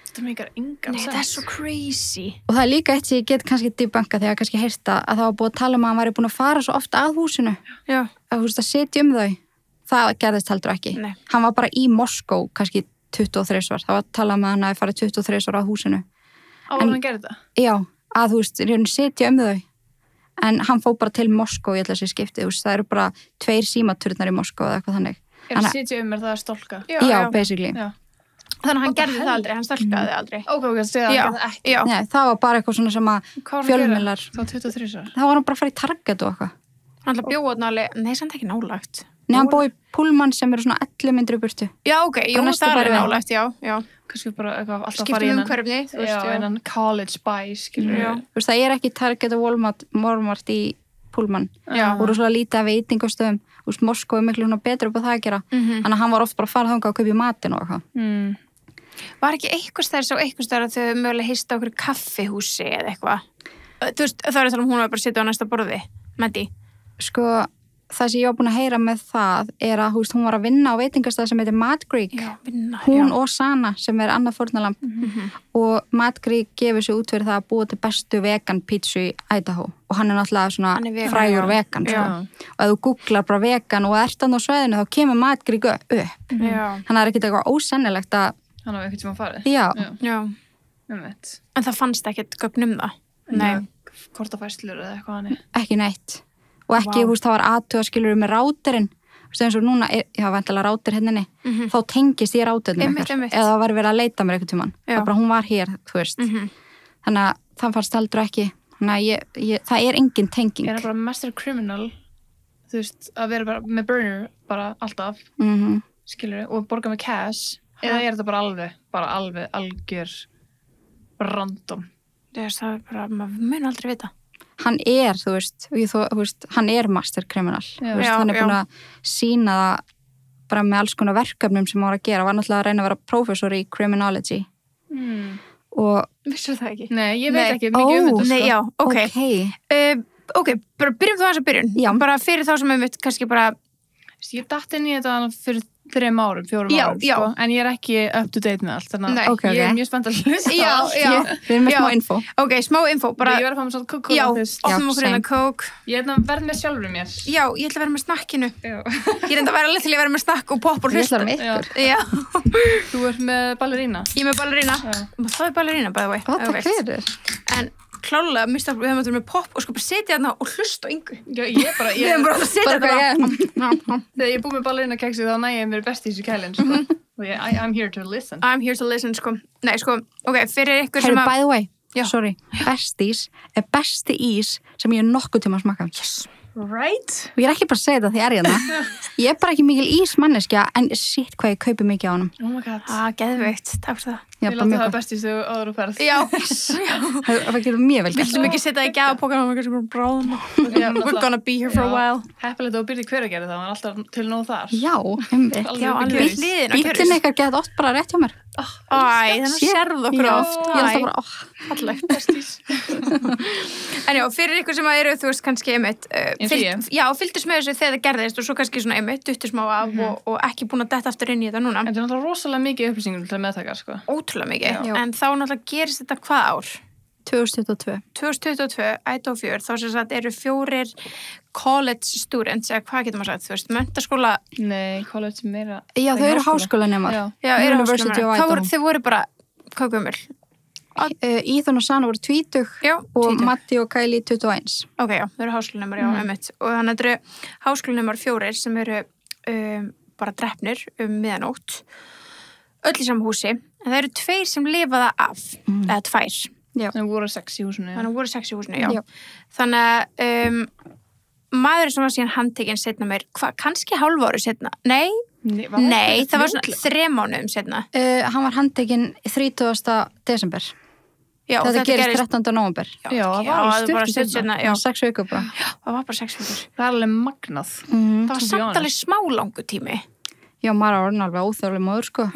Þetta meikar engan sens. Það er svo crazy. Og það er líka eitt sem ég get kannski debunkað þegar kannski heyrta að það var búið að tala um að hann væri búin að fara svo oft að húsinu. Já. Að, þú veist, að setja þau. Það gerðist heldur ekki. Nei. Hann var bara í Moskó kannski 23 svar. Það var að tala um að hann hafi farið 23 svar að húsinu. Áður hann gerði þetta? Já, að þú veist, setja þau. En hann fór bara til Moskó í þessi skipti. Þú veist, það eru bara 2 símaturnar í Moskó eða eitthvað þannig. Er að setja er það að stólka? Já, basically. Já. Þannig að hann gerði það aldrei, hann stölkaði aldrei. Ok, það segja að hann gerði ekki. Já. Nei, það var bara eitthvað svona sem að fjölmiðlar. Það var 23 svar. Það var hann bara að fara í Target og eitthvað. Hann ætla að bjóða nálega, nei, samt ekki nálagt. Nei, hann búið í Pullman sem eru svona 11 myndir í burtu. Já, ok, jú, það er nálagt, já. Kannski bara eitthvað alltaf að fara í umhverfni. Já, einan college bæ, skilur. Þú veist, það er ekki Target og Walmart í Pullman. Já. Og svo lítið af veitingastöðum. Þú veist, Moskó er miklu betur upp á það að gera. Þannig að hann var oft bara að fara þangað og kaupa í matinn og eitthvað. Var ekki eitthvað að þau mögulega hista okkur kaffihúsi eða eitthvað? Þú veist, þá er það hún var bara að sitja á næsta borði, Maddie. Sko, það sem ég var búin að heyra með það er að hún var að vinna á veitingastað sem heitir Mad Greek. Já, vinna. Hún og Sana sem er annað fórnalamb. Og Mad Greek gefur sig út fyrir það að búa til bestu vegan pítsu í Idaho. Og hann er náttúrulega svona frægur vegan, sko. Og ef þú googlar bara vegan og ert á svæðinu þá kemur Mad Greek upp. Þannig er ekkert eitthvað ósennilegt að hann hafa eitthvað sem að farið. Já. En það fannst ekkert gögn það. Nei. Kortafærslur eða eitthvað hann. Ekki neitt. Og ekki, þú veist, það var aðtugaskilur með ráterinn. Þú veist, eins og núna, ég hafa vantilega ráter henni. Þá tengist ég ráterinn okkar. Eða það var verið að leita mér eitthvað tímann. Það bara, hún var hér, þú veist. Þannig að það fannst heldur ekki. Þannig að það er engin tenging. Er það bara master criminal, þú veist, að vera bara með burner, bara alltaf, skilur, og borga með cash. Eða er þetta bara alveg algjör random? Það er bara, maður mun aldrei vita. Hann er, þú veist, hann er master criminal. Veist, hann er búin að sína það bara með alls konar verkefnum sem hann var að gera. Hann var náttúrulega að reyna að vera prófessor í criminology. Og vissir það ekki? Nei, ég veit ekki mikið þetta. Nei, já, ok. Ok, bara byrjum þú aðeins að byrjun. Já. Bara fyrir þá sem við mitt kannski bara... Ég datt inn í þetta fyrir 4 árum, sko, en ég er ekki up to date með allt, þannig að ég er mjög spennt að hlusta. Við erum með smá info. Ok, smá info, bara... Ég verð að fá með svona kók. Já, opnum okkur hérna kók. Ég er að verða með sjálfur mér. Já, ég ætla að vera með snakkinu. Ég er enda að vera alveg til að vera með snakk og popp og hlusta. Ég ætla með ykkur. Já. Þú ert með ballerína. Ég er með ballerína. Það er ballerína, by the way. Hvað fyrir? En klálega, við höfum að vera með popp og sko bara setja þarna og hlusta á yngu. Já, við höfum bara að setja þarna. Þegar ég er búið með ballerína keksi þá næ ég mér best í þessu kælinn, sko. I'm here to listen. I'm here to listen, sko. Nei, sko, ok, fyrir ykkur sem by the way, sorry, Besties er besti ís sem ég nokkuð tíma smakað. Yes. Right? Og ég er ekki bara að segja þetta því ég er hérna. Ég er bara ekki mikil ísmanneskja, en shit hvað ég kaupi mikið á honum. Oh my god. Geðveikt, takk fyrir það. Ég láti það bestist þegar áður og ferð. Já. Það getur mjög vel gert. Viltu mikið setja í gjafapókan og kannski bara bráðum. We're gonna be here for a while. Heppilegt og byrði Hveragerði, það var alltaf til nóg þar. Já, alveg hliðin. Bíllinn ykkar gett oft bara rétt hjá mér. Þannig sérð okkur oft. Ég er alltaf bara, fallegt, bestís. En já, fyrir ykkur sem eru, þú veist, kannski einmitt, fylgdist með þessu þegar það gerðist og svo kannski svona einmitt, duttir smá af og ekki búin að detta aftur inn í þetta núna. En þetta er náttúrulega rosalega mikið upplýsingum til að meðtaka, sko. Ótrúlega mikið, en þá náttúrulega gerist þetta hvað ár? 2022, ætla og 4, þá sem sagt eru 4 college students, eða hvað getur maður sagt, þú veist, menntaskóla... Nei, college meira... Já, þau eru háskólanemar. Já, eru háskólanemar. Þau voru bara, hvað gömul? Ethan og Sana voru 20 og Matti og Kylie 21. Ok, já, þau eru háskólanemar, já, einmitt. Og þannig að þetta eru háskólanemar 4 sem eru bara drepnir miðanótt, öll í saman húsi, en það eru 2 sem lifa það af, eða 2. Þannig voru 6 í húsinu. Já. Þannig að maðurinn sem var síðan handtekinn setna mér, kannski hálfu ári setna? Nei, það var svona 3 mánuðum setna. Hann var handtekinn 30. desember. Já, þetta gerist 13. nóvember. Já, það var bara stutt setna. 6 vikur bara. Já, það var bara 6 vikur. Það er alveg magnað. Það var samt alveg smá langu tími. Já, maður var alveg óþjóðlega móður, sko.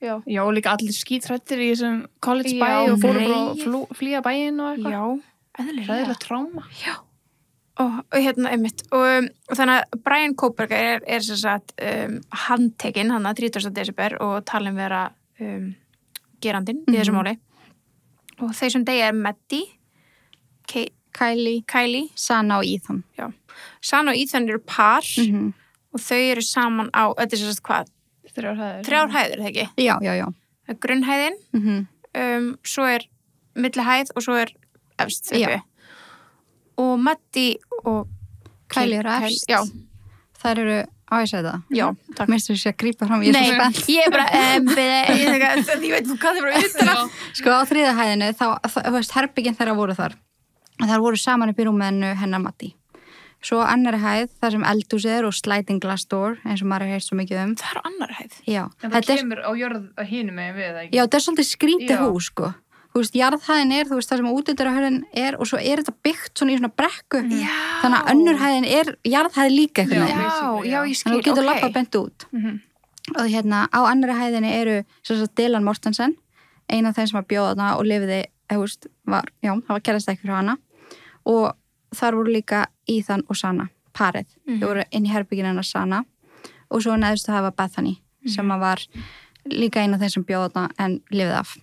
Já, og líka allir skítrættir í þessum college bæ og fóru bara flýja bæinn og eitthvað. Já, eðlilega. Ræðilega tráma. Já. Og hérna einmitt. Og þannig að Brian Koberger er sem sagt handtekinn hann að 30. desember og talin vera gerandinn í þessu máli. Og þeir sem deyja er Maddie, Kylie, Sana og Ethan. Já. Sana og Ethan eru par og þau eru saman á, þetta er sem sagt hvað? 3 hæðir, það ekki? Já. Grunnhæðin, svo er millihæð og svo er efst uppi. Og Maddie og Kylie eru efst. Já. Þær eru á ég segja það? Já, takk. Mér stu að grípa fram, ég er svo spennt. Nei, ég er bara, ég veit þú hvað þið bara utan að. Sko á 3. hæðinu, þú veist, herbygginn þeirra voru þar. Þar voru saman upp í rúminu hennar Maddie. Svo annari hæð, þar sem eldhúsið er og sliding glass door, eins og maður heirt svo mikið Það er annari hæð? Já. En það kemur á jörð að hinum með við, ekki? Já, það er svolítið skrítið hús, sko. Þú veist, jarðhæðin er, þú veist, það sem útidyrahurðin er og svo er þetta byggt svona í svona brekku. Já. Þannig að önnur hæðin er jarðhæð líka eitthvað. Já, ég skil, Þannig að þú getur lappað bent út. Og hérna, á annari hæðinni eru svo Dylan Mortensen, eina af þeim sem var bjóð þarna og lifiði, það var gerðist ekki fyrir hana. Og þar voru líka Ethan og Sana, parið. Þau voru inn í herbygginu hennar Sana og svo neðust að hafa Bethany sem var líka eina af þeim sem bjóð þarna en lifið af.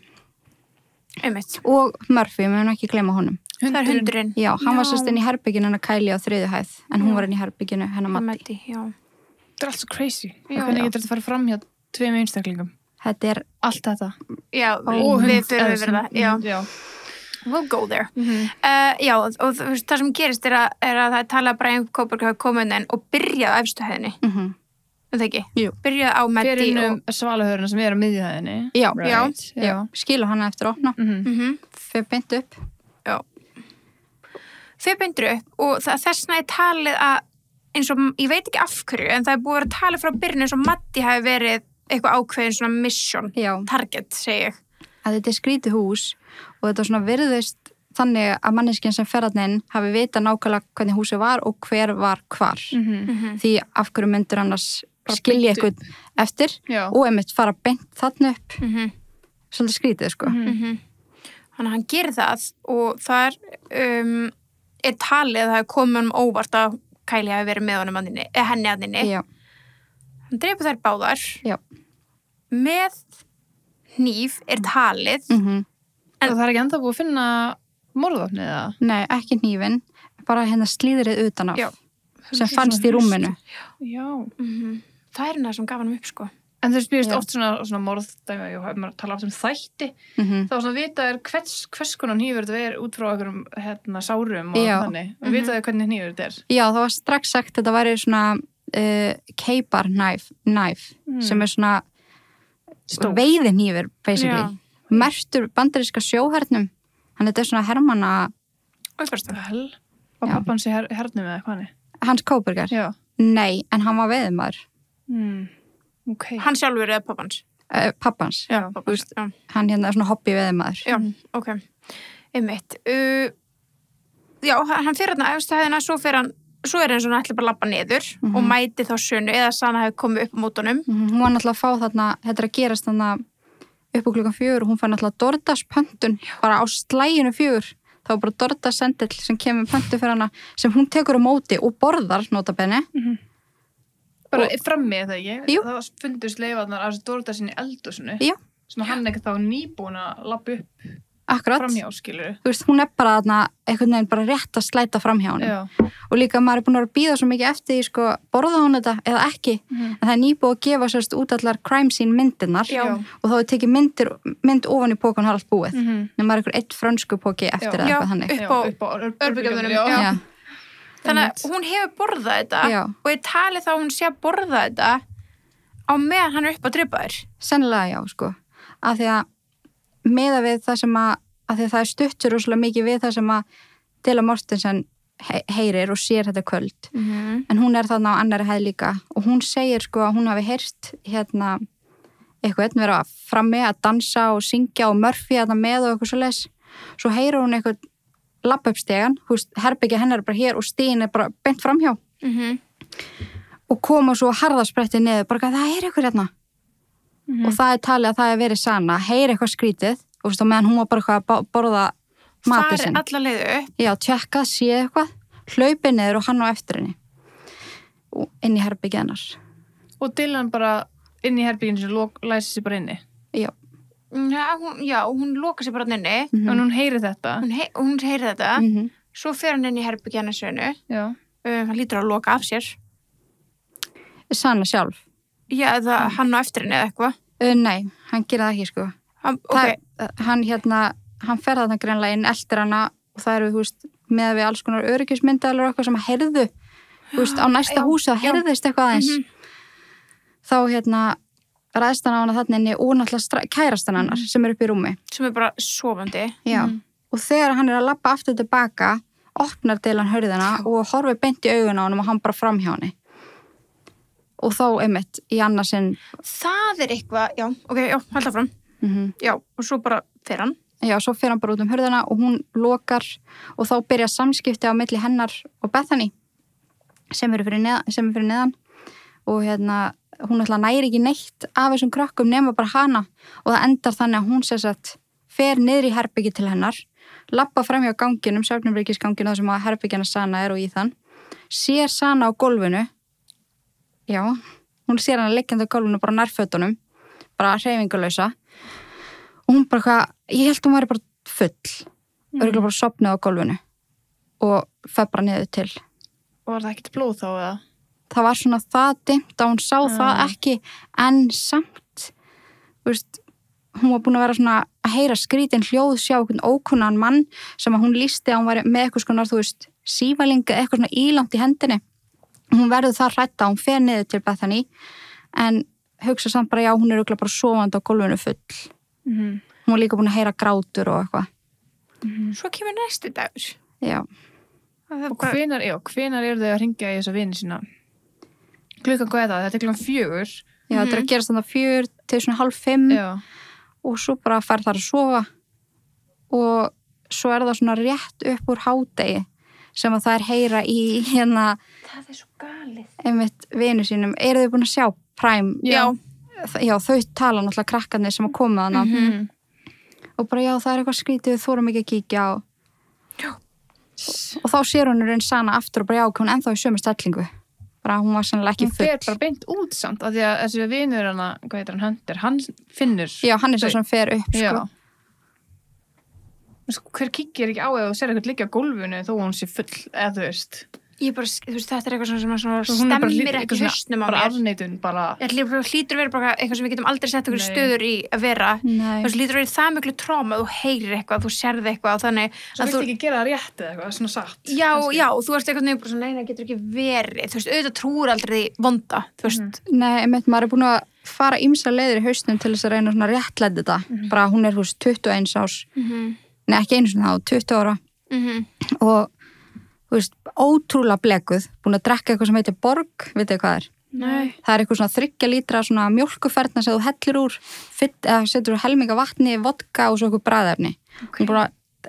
Einmitt. Og Murphy, við höfum ekki gleyma honum. Það er hundurinn. Já, hann var sérst inn í herbygginu hennar Kylie á 3. hæð en hún var inn í herbygginu hennar Maddie. Já. Þetta er allt svo crazy. Hvernig getur þetta farið fram hjá 2 einstaklingum? Þetta er allt þetta. Já, við þurfum við verða. Já. We'll go there. Já, og það sem gerist er að það er talað að Brian Koberger hafa komið inn og byrjað á efstu hæðinni. Það ekki? Jú. Byrjað á Maddie og... Fyrir svalahöruna sem er á miðjuhæðinni. Já. Skilu hana eftir að opna. Þau beint upp. Já. Þau beint upp og þessna er talið að eins og, ég veit ekki af hverju, en það er búið að vera talið frá byrjun eins og Maddie hafi verið eitthvað ákveðin svona mission, target, segi ég. Að þetta er skrítið hús og þetta svona virðist þannig að manneskinn sem fer þarna inn hafi vita nákvæmlega hvernig húsið var og hver var hvar. Því af hverju myndur annars skilja eitthvað eftir og einmitt fara beint þarna upp. Svolítið skrítið, sko. Þannig að hann gerir það og það er talið að það er komið um óvart að Kylie hafi verið með honum henni að henni. Já. Hann dreipur þær báðar. Já. Með hníf er talið. En það er ekki enda búið að finna morðvopnið eða? Nei, ekki hnífinn, bara hérna slíðrið utan af sem fannst í rúminu. Já. Það er það sem gaf hann upp, sko. En þau spyrst oft svona morðdæmi og maður tala oft þætti. Þá svona vitaður hvers konar hnífur þetta er út frá einhverjum sárum og þannig. Og vitaður hvernig hnífur þetta er. Já, það var strax sagt þetta væri svona keibar knife sem er svona veiðihnífur, basically. Mertur bandaríska sjóhernum. Þannig þetta er svona hermanna... Var pappa hans í hernum eða hvað hann? Hans Kóberger? Já. Nei, en hann var veiðimaður. Okay. Hann sjálfur eða pappans? Pappans. Já, pappans. Já. Hann er svona hobby veiðimaður. Já, ok. Einmitt. Já, hann fyrir hérna efstu hæðina, svo er hann svona ætla bara að labba niður og mæti þá Sönu eða Sana hefur komið upp á mótunum. Hún var náttúrulega að fá þarna, þetta að gerast þarna upp á 4:00 og hún fær náttúrulega DoorDash-pöntun bara á slæginu 4. Það var bara DoorDash-sendill sem kemur pöntu fyrir hana sem hún tekur á móti og borðar notabenni. Bara frammi eða ekki? Jú. Það fundust leifarnar af þessu DoorDashin í eldhúsinu. Já. Sem hann ekki þá nýbúin að labba upp. Akkurat. Framhjá, skilur. Þú veist, hún bara þarna einhvern veginn bara rétt að slæta framhjá henni. Já. Og líka maður búin að bíða svo mikið eftir því, sko, borða hún þetta eða ekki. En það nýbúið að gefa sérst út allar crime scene myndirnar. Já. Og þá er tekið mynd ofan í pókan og það er allt búið. Nefnum maður einhver frönsku póki eftir eða eitthvað þannig. Upp á örbyggjumnum. Já. Þannig að hún hefur borðað þetta og ég tali þá hún sé að borða þetta á meðan hann upp á drifbaður. Sennilega já, sko. Af því að meða við það sem að því að það er stuttur rosalega mikið við það sem að Dilla Mortensen heyrir og sér þetta kvöld. En hún er þarna á annari hæð líka og hún segir sko að hún hafi heyrt hérna eitthvað vera frammi að dansa og syngja og Murphy þarna með og eitthvað svoleiðis. Svo heyrir hún eitthvað labba upp stegan, herbergið hennar er bara hér og stíin er bara beint framhjá. Og koma svo harðasprettið niður, bara það er eitthvað hérna. Og það er talið að það er verið Sana, heyri eitthvað skrítið og meðan hún var bara eitthvað að borða matið sinn. Það er alla leiðu upp. Já, tjekkað, séð eitthvað, hlaupið niður og hann á eftir henni. Og inn í herbergið hennar. Og Dylan bara inn í herberginu sem læsi sér bara inni? Já. Já, hún lokar sér bara inni. Og hún heyri þetta? Hún heyri þetta. Svo fer hann inn í herbergið hennar Sönu. Já. Hann lítur að loka af sér. Sana sjálf. Já, eða hann á eftir henni eða eitthvað? Nei, hann gerir það ekki, sko. Hann fer þarna greinlega inn eldir hana og það eru, þú veist, með við alls konar öryggismyndaðalur og eitthvað sem heyrðu, þú veist, á næsta húsi það heyrðist eitthvað aðeins. Þá, ræðst hann á hana þarna inni og náttúrulega kærastan hennar sem er upp í rúmi. Sem er bara sofandi. Já, og þegar hann er að labba aftur tilbaka, opnar Dylan hurðina og horfir beint í augun á hann og hann bara fram hjá henni. Og þá einmitt í annarsinn. Það er eitthvað, já, ok, já, halda fram. Já, og svo bara fer hann. Já, svo fer hann bara út hurðina og hún lokar og þá byrja samskipti á milli hennar og Bethany sem er fyrir neðan og hún ætla næri ekki neitt af þessum krökkum nema bara hana og það endar þannig að hún sagt fer niður í herbyggi til hennar, labba fram hjá ganginum, Sögnumríkisganginu þar sem að herbyggina Sana er og í þann, sér Sana á gólfinu. Já, hún sér hana liggjandi á gólfinu bara nærfötunum, bara hreyfingalausa og hún bara ég held hún væri bara full örugglega bara sofnuð á gólfinu og fer bara niður til. Og var það ekkert blóð þá eða? Það var svona það dimmt að hún sá það ekki en samt, þú veist, hún var búin að vera svona að heyra skrítin hljóð, sjá einhvern ókunnan mann sem að hún lýsti að hún væri með eitthvað svona, þú veist, sívalinga, eitthvað svona ílangt í hendinni. Hún verður það hrædd að hún fer niður til Bethany en hugsa samt bara já, hún er örugglega bara sofandi á gólfinu full. Hún var líka búin að heyra grátur og eitthvað. Svo kemur næstu dagur. Já. Og hvenær eru þau að hringja í þessa vini sína? Klukkan hvað er það? Þetta er klukkan 4. Já, þetta er að gerast þannig 4 til svona 4:30. Já. Og svo bara fer þar að sofa og svo er það svona rétt upp úr hádegi sem að það er heyra í það er svo galið. Einmitt vinu sínum. Eru þau búin að sjá Prime? Já. Já, þau tala náttúrulega krakkarnir sem að koma þarna. Og bara já, það er eitthvað skrítið, við þorum ekki að kíkja á. Já. Og þá sér hún raun Sana aftur og bara já, hún ennþá í sömu stellingu. Bara hún var sannlega ekki full. Hún fer bara beint út samt, af því að þessi vinur hana, hvað heitir hann, Hunter, hann finnur. Já, hann er svo sem fer upp, sko. Hver kíkir ekki á eða þú sér eitthvað liggja á gólfinu þó hún sé full, eða þú veist. Ég bara, þú veist, þetta er eitthvað sem stemmir ekki hausnum á mér. Bara afneitun, bara. Ég hlýtur verið bara eitthvað sem við getum aldrei sett okkur stöður í að vera. Þú veist, hlýtur verið það miklu tróma, þú heyrir eitthvað, þú sérði eitthvað og þannig. Svo viltu ekki gera það rétt eða eitthvað, svona satt. Já, þú veist eitthvað nefnir bara svona, nei, það getur ekki verið. Þú veist, auðvitað trúir aldrei því vonda, þú veist. Nei, maður er búin að fara ýmsa leiðir í hausnum til þess að reyna svona réttlæta þetta. Bara hún er, þú veist, 21 árs. Nei, ekki einu svona þá, 20 ára. Og ótrúlega blekuð, búin að drekka eitthvað sem heitir Borg, vitið hvað Nei. Það eitthvað svona 3 lítra svona mjólkuferna sem þú hellir úr, setur úr helminga vatni, vodka og svo eitthvað bragðefni. Hún bara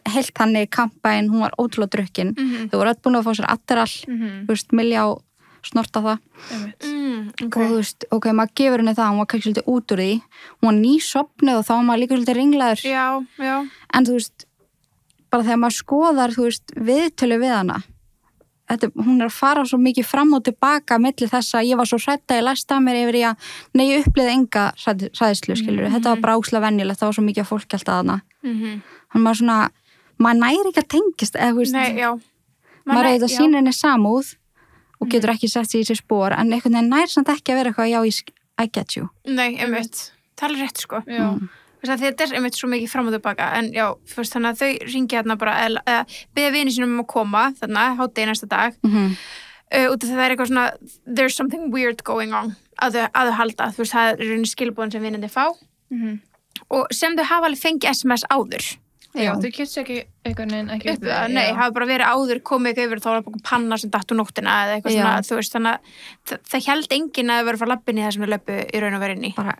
heilt þannig kampaðin, hún var ótrúlega drukkin. Þau voru öll búin að fá sér Adderall, Milja og snorta það. Okay. Og ok, maður gefur henni það, hún var kannski svolítið út úr því. Hún var nýsopnuð og þá var maður líka svolítið ringlaður. Já. En bara þegar maður skoðar, viðtölu við hana, hún að fara svo mikið fram og tilbaka milli þess að ég var svo hrædd að ég læst að mér yfir í að, nei, ég upplýði enga hræðslu, skilur. Þetta var bara óslega venjulegt, það var svo mikið af fólk alltaf þarna. Þannig maður svona, maður næri ekki að tengist, Nei, já. Maður eitthvað sýnir henni samúð og getur ekki sett sig í sér spor, en einhvern veginn næri samt ekki að vera eitthvað, já, I get you. Nei, það er rétt, sko. Já. Þetta er einmitt svo mikið fram og tilbaka, en já, þannig að þau ringi hérna bara, eða beða vini sínum að koma, þannig hádegi næsta dag, út af það er eitthvað svona, there's something weird going on, að þau halda, það er rauninni skilbúin sem vinandi fá, og sem þau hafa alveg fengið SMS áður. Já, þau kynst ekki einhvern veginn ekki upp það. Nei, hafa bara verið áður, komið ekki yfir, þá var bara panna sem datt úr nóttina, eða eitthvað svona, þannig að það held enginn að þau verið að fara lappin í það sem þau löpu í raun og veru inn í. Bara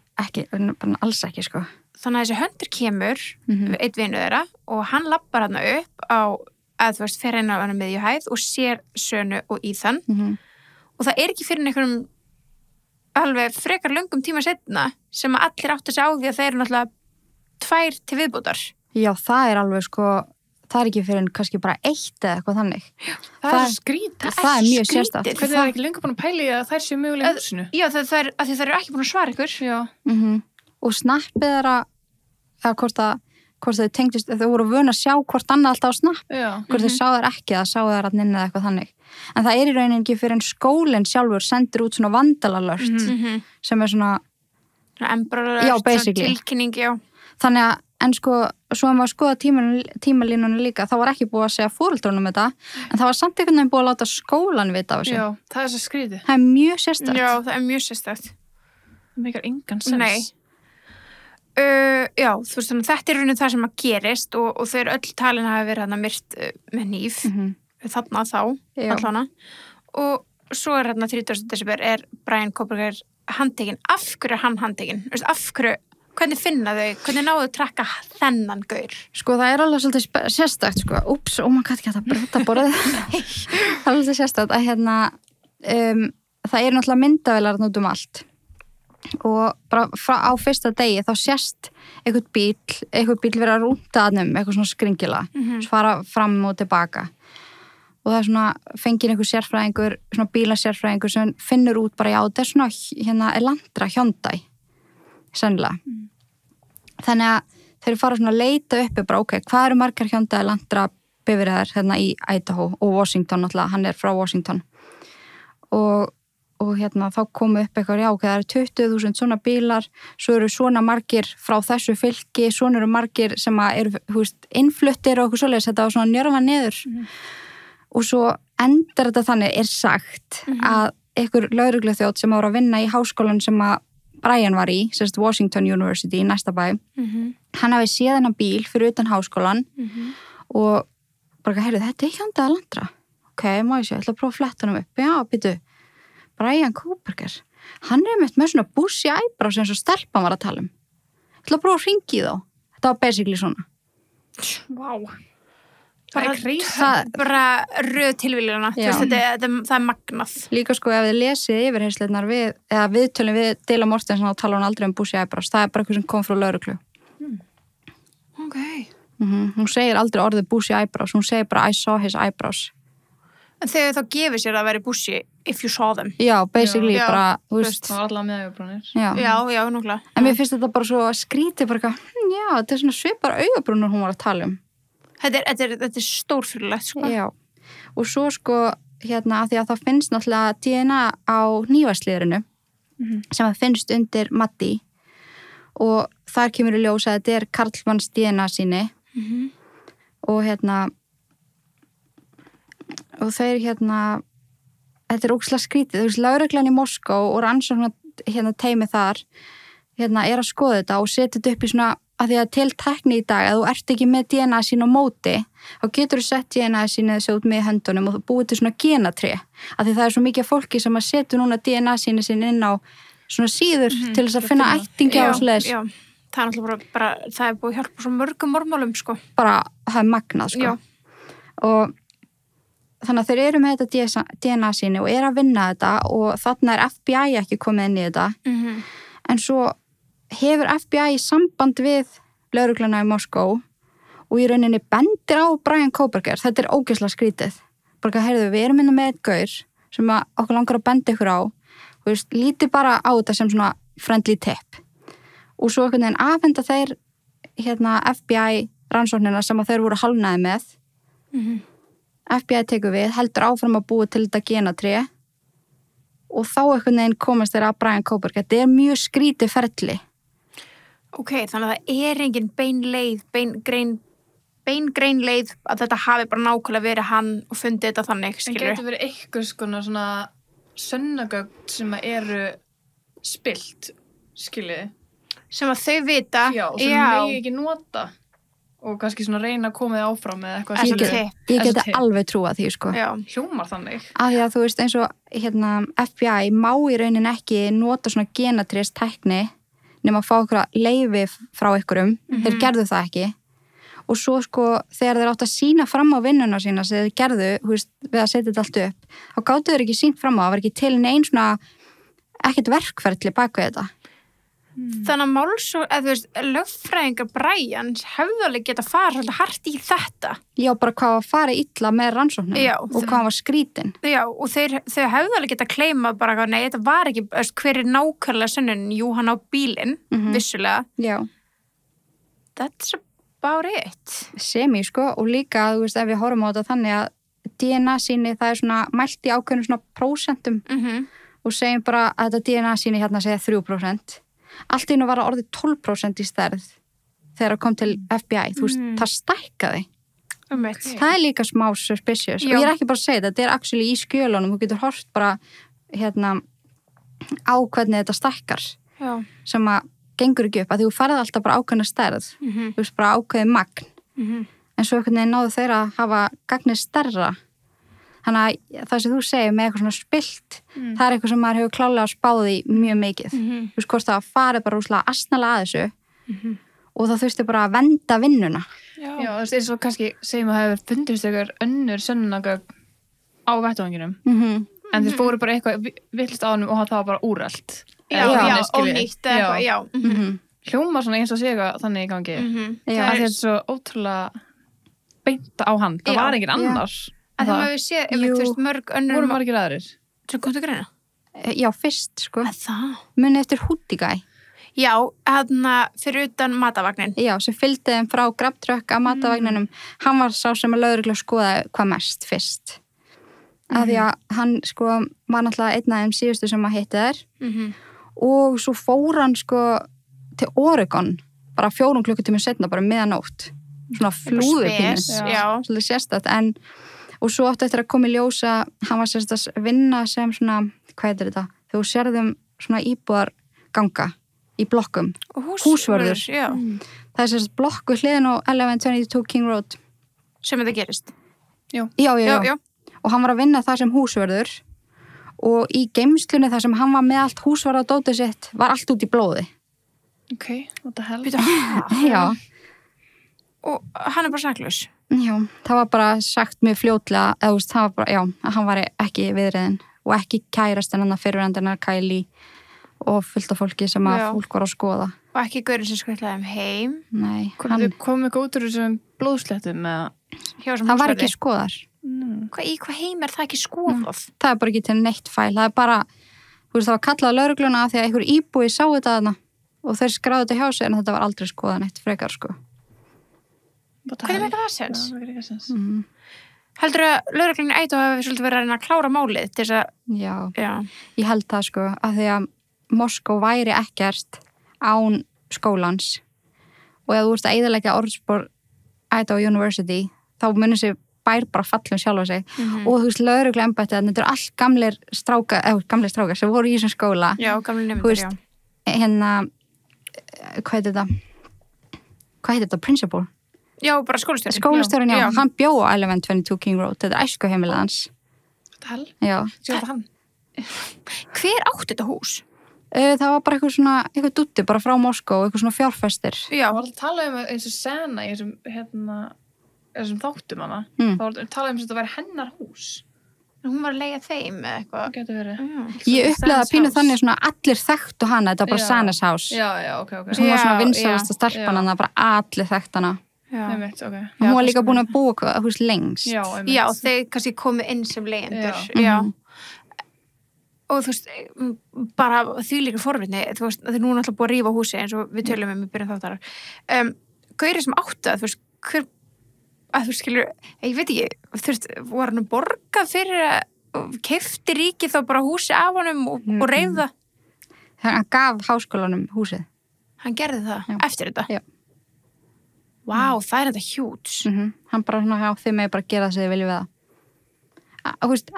alls ekki, sko. Þannig að þessi höndur kemur, einn vinu þeirra, og hann lappar hann upp á, fer inn á hann miðjuhæð og sér Sönu og Ethan. Og það er ekki fyrir einhverjum alveg frekar löngum tíma seinna sem að allir áttu sig á því að þeir eru náttúrulega 2 til viðbótar. Já, það er alveg, sko, það er ekki fyrir kannski bara 1 eða eitthvað þannig. Já, það er skrítið. Það er mjög sérstakt. Hvernig það er ekki lengur búin að pæla í að þær séu mögulega í húsinu? Já, af því þær eru ekki búin að svara ykkur. Já. Og snappið þeirra, eða hvort þau tengdist, þau voru vön að sjá hvort annað alltaf á snapp, hvort þau sá þær ekki eða sá þær að nynna eða eitthvað þannig. En það er í rauninni ekki fyrir en skólinn sjálfur sendir út svona vandalalört sem er svona embralört, tilkynning, já. Þannig að, en sko, svo að maður skoða tímalínunni líka, þá var ekki búið að segja foreldrunum þetta, en það var samt einhvern veginn búið að láta skólan vita af þessu. Já, það er svo skrítið. Það er mjög sérstakt. Já, það er mjög sérstakt. Það meikar engan sens. Nei. Já, þannig þetta er raunin það sem að gerist og þau eru öll talin að hafa verið þarna myrt með hníf þarna þá, allana og svo er hérna 30. desember er Brian Koberger handtekinn. Af hverju er hann handtekinn? Af hverju, hvernig finna þau? Hvernig náðu að trakka þennan gaur? Sko það er alveg svolítið sérstakt, sko, úps, maður gæti ekki að brota borðið. Það er alveg sérstakt að hérna það er náttúrulega myndavélar út allt og bara á fyrsta degi þá sést einhvern bíl vera að rúnta að eitthvað svona skringila fara fram og tilbaka og það er svona fengið einhver sérfræðingur, svona bílasérfræðingur sem finnur út bara já, þetta er svona hérna Elantra Hyundai sennilega þannig að þeir fara svona að leita uppi bara ok, hvað eru margar Hyundai Elantra bifreiðar hérna í Idaho og Washington náttúrulega, hann er frá Washington og hérna þá komu upp eitthvað, já, ok, það eru 20.000 svona bílar, svo eru svona margir frá þessu fylki, svona eru margir sem eru, innfluttir og eitthvað svoleiðis, þetta var svona njörfa niður og svo endar þetta þannig, er sagt að einhver lögregluþjónn sem ára að vinna í háskólan sem að Brian var í, sérst Washington University í næsta bæ, hann hafi séð hennar bíl fyrir utan háskólan og bara, heyrðu, þetta er Hyundai Elantra, ok, má ég sé, ég ætla að prófa að fletta hann upp, já, býtu Brian Koberger, hann er með svona bushy eyebrows eins og stelpan var að tala Ég ætla að prófa að hringi í þá. Þetta var basically svona. Wow. Bara röð tilvíljuna. Það er magnað. Líka sko ef þið lesið yfirherslunar við, eða viðtölum við Dila Mortensen og tala hann aldrei bushy eyebrows. Það er bara eitthvað sem kom frá lögreglu. Ok. Hún segir aldrei orðið bushy eyebrows. Hún segir bara I saw his eyebrows. En þegar þá gefur sér að vera bushy if you saw them. Já, basically bara, þú veist. Það var allavega með augabrúnir. Já, núkla. En mér finnst þetta bara svo skrítið, bara eitthvað, já, þetta er svona svipar augabrúnir hún var að tala Þetta er stórfyrirlegt, sko. Já, og svo sko, hérna, því að það finnst náttúrulega DNA á hnífasliðrinu sem að finnst undir Matti og þar kemur í ljós að þetta er karlmanns DNA síni og hérna og þeir hérna þetta er ógeðslega skrítið, þú veist, lögreglan í Moskó og rannsóknar hérna teimi þar hérna er að skoða þetta og setja þetta upp í svona að því að til tækni í dag, að þú ert ekki með DNA sín á móti, þá getur þú sett DNA sín eða sér út með höndunum og þú búið til svona genatré, að því það er svo mikið fólki sem að setja núna DNA sín inn á svona síður til þess að finna ættingja og svoleiðis. Já, það er náttúrulega bara, það er búið að hjálpa svo mörgum mormálum, sko. Bara, það er magnað, sko. Já. Og þannig að þeir eru með þetta DNA síni og eru að vinna þetta og þarna er FBI ekki komið inn í þetta. En svo hefur FBI samband við lögregluna í Moskó og í rauninni bendir á Brian Kohberger. Þetta er ógeðslega skrítið. Bara, heyrðu, við erum með eitt gaur sem okkur langar að benda ykkur á. Þú veist, lítið bara á þetta sem svona friendly tip. Og svo einhvern veginn afhenda þeir FBI rannsóknina sem að þeir voru hálfnaði með. FBI tekur við, heldur áfram að búa til þetta genatré og þá einhvern veginn komast þeir að Brian Kohberger. Þetta er mjög skrítið ferli. Ok, þannig að það er engin beingrein leið að þetta hafi bara nákvæmlega verið hann og fundið þetta þannig, skilur. En getur verið einhvers konar svona sönnagögn sem að eru spilt, skilur. Sem að þau vita. Já, sem megi ekki nota og kannski svona reyna að koma þið áfram með eitthvað. Ég geti alveg trúa því, sko. Já, hljómar þannig. Af því að þú veist eins og FBI má í raunin ekki nota svona genatrés tækni nema að fá okkur leyfi frá ykkurum. Þeir gerðu það ekki. Og svo sko þegar þeir átt að sína fram á vinnuna sína sem þeir gerðu, þú veist, við að setja þetta allt upp, þá gátu þeir ekki sínt fram á, það var ekki til neinn svona ekkert verkferðli bak við þetta. Þannig að þú veist, lögfræðingar Brian hefðu alveg geta farið svolítið hart í þetta. Já, bara hvað var farið illa með rannsóknum og hvað var skrítin. Já, og þau hefðu alveg geta kleimað bara, nei, þetta var ekki, hver er nákvæmlega sönnunin? Jú, hann á bílinn, vissulega. Já. That's about it. Semi, sko, og líka, þú veist, ef við horfum á þetta þannig að DNA síni, það er svona mælt í ákveðnum svona prósentum og segjum bara að þetta DNA síni hérna segja 3%. Allt í nú var það orðið 12% í stærð þegar það kom til FBI. Þú veist, það stækkaði. Það er líka smá suspicious. Og ég er ekki bara að segja þetta er actually í skjölunum. Þú getur hort bara á hvernig þetta stækkar. Já. Sem að gengur ekki upp. Að þú farið alltaf bara ákveðna stærð. Þú veist, bara ákveðið magn. En svo einhvern veginn náðu þeir að hafa gagnið stærra. Þannig að það sem þú segir með eitthvað svona spilt, það er eitthvað sem maður hefur klálega spáð í mjög mikið. Þú veist hvort það farið bara rúslega asnalega að þessu og það þurfti bara að venda vinnuna. Já, þú veist, eins og kannski segjum að það hefur fundist ykkur önnur sönnunagögn á vettvanginum. En þeir fóru bara eitthvað villst á honum og það var bara úrelt. Já, ónýtt eitthvað, já. Hljómar svona eins og sé eitthvað þannig í gangi. Það er svo ótrúlega beint á hann. Það var engin annars. En það maður sé, þú veist, mörg önnur... Voru margir aðrir? Sem kom til greina? Já, fyrst, sko. Það? Muni eftir Hoodigæ. Já, fyrir utan matavagnin. Já, sem fylgdi þeim frá grabtrökk að matavagninum. Hann var sá sem að lögregla skoða hvað mest fyrst. Af því að hann, sko, var náttúrulega einn af þeim síðustu sem að hitti þær. Og svo fór hann, sko, til Oregon, bara 4 klukkutímur seinna, bara miðanótt. Svona flúðupínu. Svolítið sérstætt, en... Og svo áttu eftir að koma í ljósa, hann var sérst að vinna sem svona, hvað heitir þetta? Þegar þú sérðum svona íbúðar ganga í blokkum. Húsvörður. Já. Það er sérst blokku hliðin á 1122 King Road. Sem þetta gerist. Já. Og hann var að vinna það sem húsvörður og í geymslunni þar sem hann var með allt húsvörðardótið sitt var allt út í blóði. Ok, what the hell? Já. Og hann er bara saklaus. Já, það var bara sagt mjög fljótlega, eða það var bara, já, að hann var ekki viðriðin og ekki kærast en hann að fyrirvendarnar Kylie og fullt af fólki sem að fólk var að skoða. Og ekki gaurinn sem skvöldlaði heim? Nei. Kom ekki út úr þessum blóðslettum með... Það var ekki skoðar. Í hvað heim er það ekki skoðað? Það er bara ekki til neitt fæl, það er bara, þú veist, það var kallað á lögregluna því að einhver íbúi sá þetta þarna og þeir skráðu þetta hjá sig en þetta var aldrei skoðað neitt frekar, sko. Hvernig með það sens? Heldur að lögreglunni ættu að hafa svolítið verið að reyna að klára málið til þess að... Já, ég held það sko, að því að Moskó væri ekkert án skólans og ef þú veist að eyðileggja orðspor Idaho University, þá munir sér bær bara fallum sjálfa sig og þú veist, lögregluembættið, þetta eru allt gamlir strákar sem voru í þessum skóla. Já, gamlir nemendur, já. Hérna, hvað heitir þetta? hvað heitir þetta, principal? Já, bara skólastjórinn. Skólastjórinn, já. Hann bjó á 1122 King Road, þetta æskuheimilið hans. Hell? Já. Sjá þetta hann. Hver átti þetta hús? Það var bara eitthvað dútti, bara frá Moskó, eitthvað svona fjárfestir. Já, það var alltaf talað eins og sena í þessum þáttum hana. Það var talað að þetta væri hennar hús. Hún var að leigja þeim eða eitthvað. Það getur verið. Ég upplegaði að pínu þannig svona allir þekktu hana, þetta var bara Sanas hás. Já, ok. Hún var svona vinsælasta stelpan hana, bara allir þekkt hana. Hún var líka búin að búa hús lengs. Já, þeir kannski komið inn sem leigjendur. Já. Og þú veist, bara því líka forvitni, þú veist, þeir núna alltaf búið að rífa húsi eins og við tölum í byrjun þáttar. Gaurið sem átti það, þú veist, að þú skilur, ég veit ekki, þú veist, var hann að borga fyrir að keypti ríkið þá bara húsi af honum og reif það? Hann gaf háskólanum húsið. Hann gerði það eftir þetta? Já. Vá, það er þetta hjúts. Hann bara svona, þið með bara gera það sem þið viljum við það. Þú veist,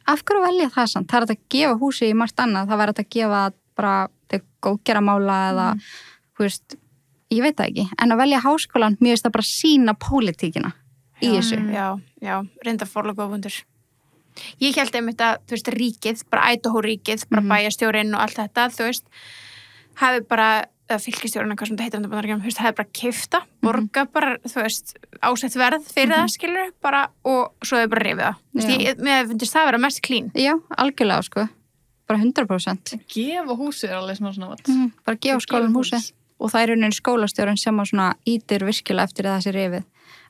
af hverju velja það samt? Það er að gefa húsi í margt annað, það væri að gefa bara til góðgeramála eða, þú veist, ég veit það ekki, en að velja háskólan, mér veist það bara sína pólitíkina í þessu. Já, reynda forlega góðbundur. Ég held einmitt að, þú veist, ríkið, bara Idaho ríkið, bara bæjarstjórinn og allt þetta, þú veist, hafi bara, fylkistjórinn, hvað sem þetta heitir þú veist, hafi bara keypta, borga bara, þú veist, ásett verð fyrir það, skilur, bara, og svo hefur bara rifið það. Þú veist, mér finnst það að vera mest clean. Já, algjörlega, sko. Bara 100%. Gefa húsið alveg svona bara gefa skólanum húsið. Og það er rauninni skólastjórinn sem að svona ítir virkilega eftir þessi rifið.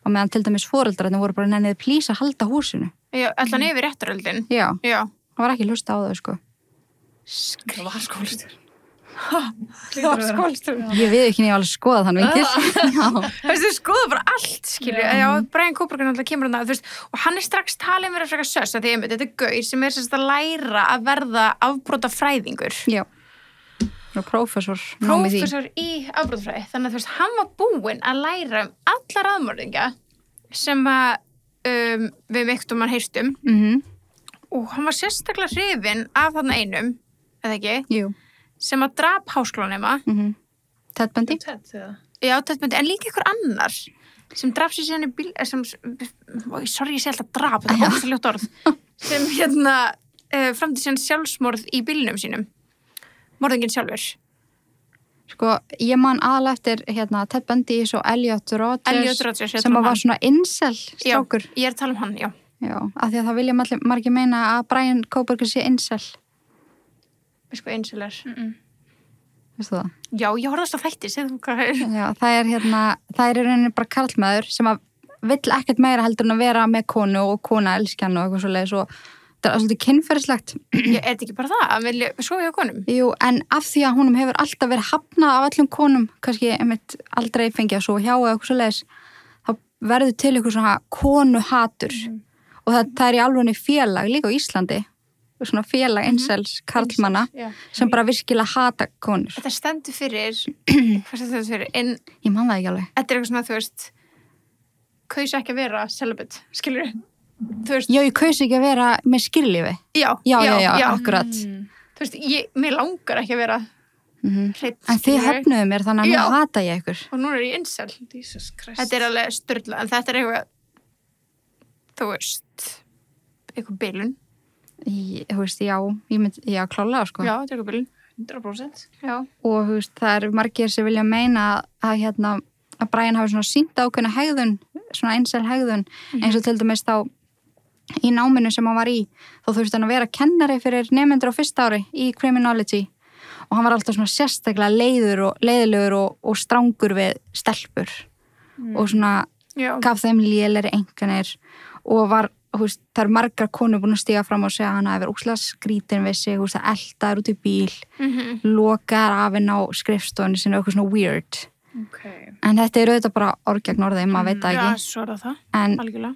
Og meðan til dæmis foreldrarnir voru bara nennið plís að halda húsinu. Já, allan yfir réttaröldin. Já. Það var ekki hlusta á þau, sko. Það var skólastjórn. Það var skólastjórn. Ég við ekki alveg skoða þann vinkil. Þú skoða bara allt, skilju. Já, Brian Kubrick alltaf kemur hann að, þú veist, og hann er strax talið mér að freka sös, að því þetta er gaur sem er sérst að læra að verða afbrotafræðingur. Já. Prófessor í afbrotafræði, þannig að þú veist, hann var búinn að læra alla raðmörðinga sem að við veiktum hann heystum og hann var sérstaklega hrifinn af þarna einum, eða ekki? Jú. Sem að drap háskólanema. Ted Bundy? Já, Ted Bundy, en líka ykkur annar sem draf sér síðan í bíl, sorry, ég sé alltaf drap, þetta er ógæslega ljótt orð, sem framdi síðan sjálfsmorð í bílnum sínum. Morðinginn sjálfur. Sko, ég man aðalega eftir Ted Bundy og Elliot Rodgers sem var svona incel strákur. Já, ég er að tala um hann, já. Já, af því að það vilja margir meina að Brian Kubrick sé incel. Veist hvað incel er? Veistu það? Já, ég horfðast á þætti, segðu þú hvað er. Já, það er í rauninni bara karlmaður sem að vill ekkert meira heldur en að vera með konu og kona elskjan og eitthvað svoleiðis og það er svolítið kynferðislegt. Er þetta ekki bara það? Að vilja sofa hjá konum? Jú, en af því að honum hefur alltaf verið hafnað af öllum konum, kannski einmitt aldrei fengið að sofa hjá eða eitthvað svoleiðis, þá verður til eitthvað svona konuhatur. Og það er í alvegni félag, líka á Íslandi, svona félag incels karlmanna sem bara virkilega hata konur. Þetta stendur fyrir, hvað stendur þetta fyrir? Ég man það ekki alveg. Þetta er eitthvað svona, þú veist, kaus ekki að vera celibate, skilur Já, ég kaus ekki að vera með skýrlífi. Já, akkurat. Þú veist, mér langar ekki að vera hreitt. En þið höfnuðu mér, þannig að nú hata ég ykkur. Og nú er ég incel. Jesus Christ. Þetta er alveg sturla, en þetta er eitthvað, þú veist, eitthvað bilun. Þú veist, já, klálega, sko. Já, þetta er eitthvað bilun. 100%. Já. Og þú veist, það er margir sem vilja meina að Brian hafi svona sýnt ákveðna hegðun, svona incel hegðun, eins og til dæmis þá í náminu sem hann var í, þá þurfti hann að vera kennari fyrir nemendur á fyrsta ári í criminology og hann var alltaf svona sérstaklega leiðilegur og strangur við stelpur og svona gaf þeim lélegri einkunnir og var, veist, það eru margar konur búin að stíga fram og segja hann að vera óslega skrítin við sig, veist, að elda þær út í bíl, lokaðar af henn á skrifstofunni sinni, eitthvað svona weird. Okay. En þetta er auðvitað bara orð gegn orðið, maður veit það ekki. Já, svo er það, algjörlega.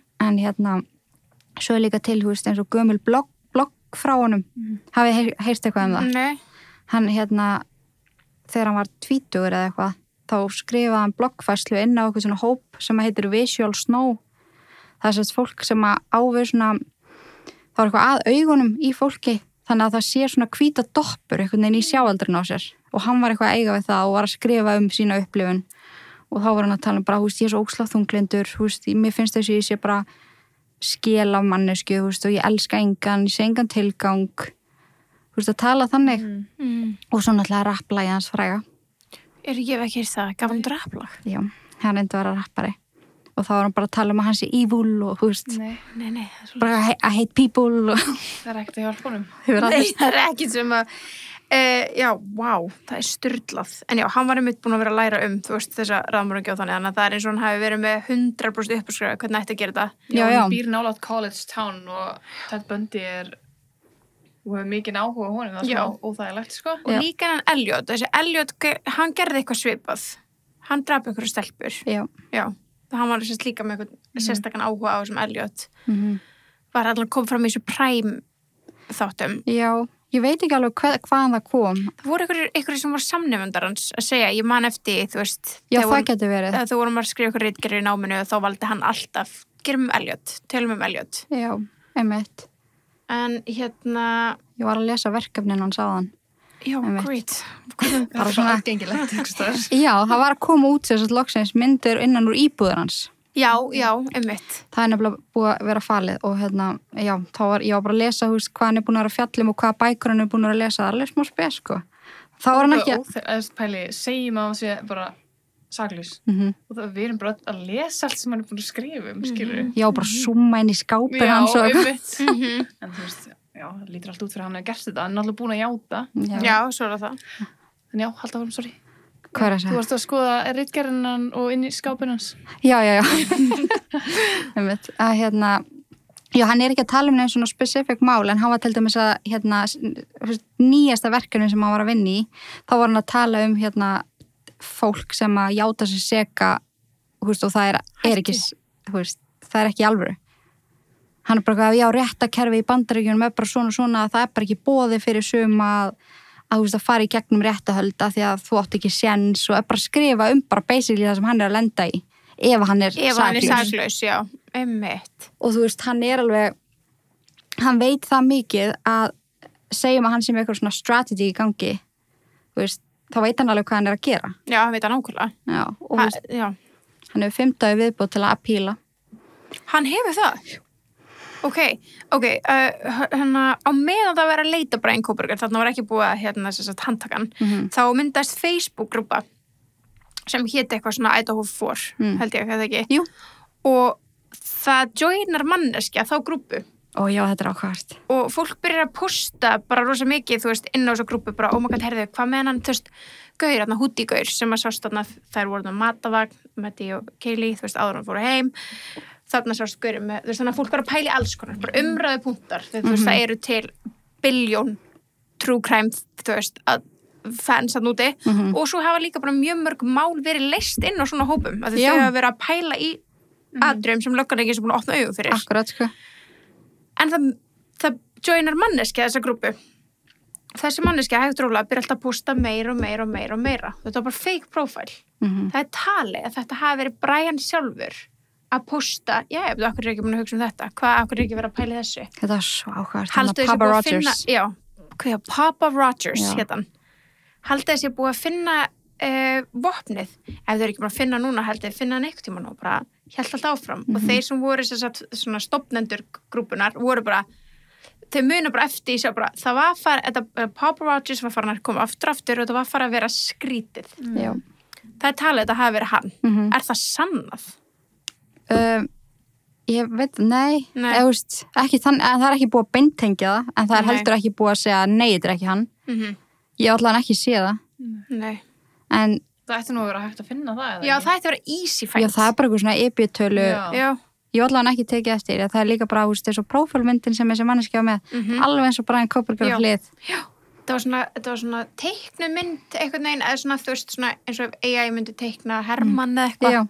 En svo er líka til, þú veist, eins og gömul blogg frá honum. Hafið heyrst eitthvað um það? Nei. Hann, þegar hann var 20 eða eitthvað, þá skrifaði hann bloggfærslu inn á eitthvað svona hóp sem heitir Visual Snow. Það er sérst fólk sem ávið svona, þá er eitthvað að augunum í fólki, þannig að það sé svona hvíta doppur einhvern veginn í sjáaldurinn á sér. Og hann var eitthvað að eiga við það og var að skrifa um sína upplifun og þá var hann að tala bara, ég er svo ógeðslega þunglindur, mér finnst þessi ég sé bara skel af mannesku, og ég elska engan, ég sé engan tilgang, að tala þannig og svo náttúrulega rapplagið hans fræga. Ég hef ekki það, gaf hann rapplag? Já, hann reyndi að vera rappari og þá var hann bara að tala um að hann sé evil og Nei, bara I hate people og það er ekkert að hjálpa honum. Nei, það er ekkert sem að já, wow, það er sturlað en já, hann var einmitt búin að vera að læra þessa raðmorðingja og þannig að það er eins og hann hafi verið með 100% uppskrifa hvernig ætti að gera þetta. Já, hann býr nálægt College Town og Ted Bundy og hefur mikið áhuga á honum, það er svona óþægilegt, sko. Og líka hann Elliot, þessi Elliot, hann gerði eitthvað svipað. Hann draf einhverju stelpur. Já. Hann var líka með eitthvað sérstakann áhuga á þessum Elliot. Var allan kom fram í þessu Prime þáttum. Já, ég veit ekki alveg hvaðan það kom. Það voru einhverju sem voru samnefndar hans að segja, ég man eftir, þú veist. Já, það getur verið. Þegar þú vorum að skrifa eitthvað ritgerðir í náminu og þá valdi hann alltaf, gerum Elliot, tölum Elliot. Já, einmitt. En ég var að lesa verkefnin hans áðan. Já, great. Það var svona aðgengilegt. Já, það var að koma út þess að loksins myndir innan úr íbúður hans. Já, einmitt. Það er nefnilega búið að vera falið og já, þá var ég bara að lesa hvað hann er búin að vera að fjallum og hvaða bækur hann er búin að vera að lesa. Það er alveg smá spes, sko. Þá var hann ekki Pæli, segjum að hann sé bara saklaus. Og við erum bara að lesa allt sem hann er búin að skrifa skilur. Já, bara summa inn í skápir hans og en þú veist, já, það lítur allt út fyrir hann að gert þetta, hann er alveg búin að játa. Já, svo er það. En já, halda áfram, sorry. Hvað er það? Þú varst að skoða ritgerðinan og inn í skápin hans. Já. Einmitt, að já, hann er ekki að tala um neins svona specific mál, en hann var til dæmis að nýjasta verkefni sem hann var að vinna í, þá var hann að tala um fólk sem að játa sig seka og það er ekki það er ekki alvöru. Hann er bara já, réttakerfi í Bandaríkjunum er bara svona að það er bara ekki boði fyrir suma að fara í gegnum réttahölda því að þú átt ekki séns og er bara að skrifa bara basically það sem hann er að lenda í ef hann er saklaus, já, einmitt. Og hann er alveg hann veit það mikið að segjum að hann sem eitthvað svona strategy í gangi þá veit hann alveg hvað hann er að gera. Já, hann veit hann ákveðlega. Já, og hann hefur 5 daga viðbúð til að apíla. Hann hefur það? Ok, á meðan það var að leita Brian Koberger, þarna var ekki búið að handtakan, þá myndast Facebook-grúpa sem héti eitthvað svona Idaho 4, held ég, hefði ekki? Jú. Og það joinar manneskja þá grúpu. Ó já, þetta er ákvært. Og fólk byrjar að posta bara rosa mikið, inn á þessu grúpu bara, oh my god, herðu, hvað með hann, gaur, húdígaur sem að sást þarna, þær voru matavagn, Maddie og Kaylee, áður hann fóru heim, þarna sást gaur með, þannig að fólk bara pæli alls konar, bara umræðu punktar, það eru til biljón true crime, að fans að núti, og svo hafa líka bara mjög mörg mál verið leyst inn á svona hópum, að þau hafa verið að pæla í atriðum sem löggan ekki sem búin að opna augu fyrir. Akkurat, sko. En það joinar manneskja þessa grúpu. Þessi manneskja hægt rólega byrja alltaf að posta meira. Þetta var bara fake profile. Það er talið að þetta hafi verið Brian sjálfur að posta, okkur er ekki búin að hugsa um þetta. Okkur er ekki verið að pæla þessu? Þetta er svo áhugavert. Haldið þessi búið að finna, Papa Rogers hétan. Haldið þessi búið að finna vopnið. Ef þau eru ekki búin að finna núna, haldið finna hann einhvern tímann og bara hélt alltaf áfram. Og þeir sem voru svona stofnendur grúpunar voru bara, þau muna bara eftir í sig bara, það var Papa Rogers var farin að koma aftur og það var farin að vera skrítið. Já. Það er talið að þetta hafi verið hann. Er það sannað? Ég veit, nei. Ekki þannig, það er ekki búið að beintengja það, en það er heldur ekki búið að segja nei, þetta er ekki hann. Ég ætla hann ekki að sé það. Nei. En það ætti nú að vera hægt að finna það, eða ekki? Já, það ætti að vera easy find. Já, það er bara eitthvað svona epitölu. Já. Ég ætla hann ekki tekið eftir. Það er líka bara, þessu prófálmyndin sem þessi manneskja á með. Alveg eins og Brian Koberger á hlið. Já. Þetta var svona teiknumynd einhvern veginn, eða svona, svona eins og AI myndi teikna Hermann eða eitthvað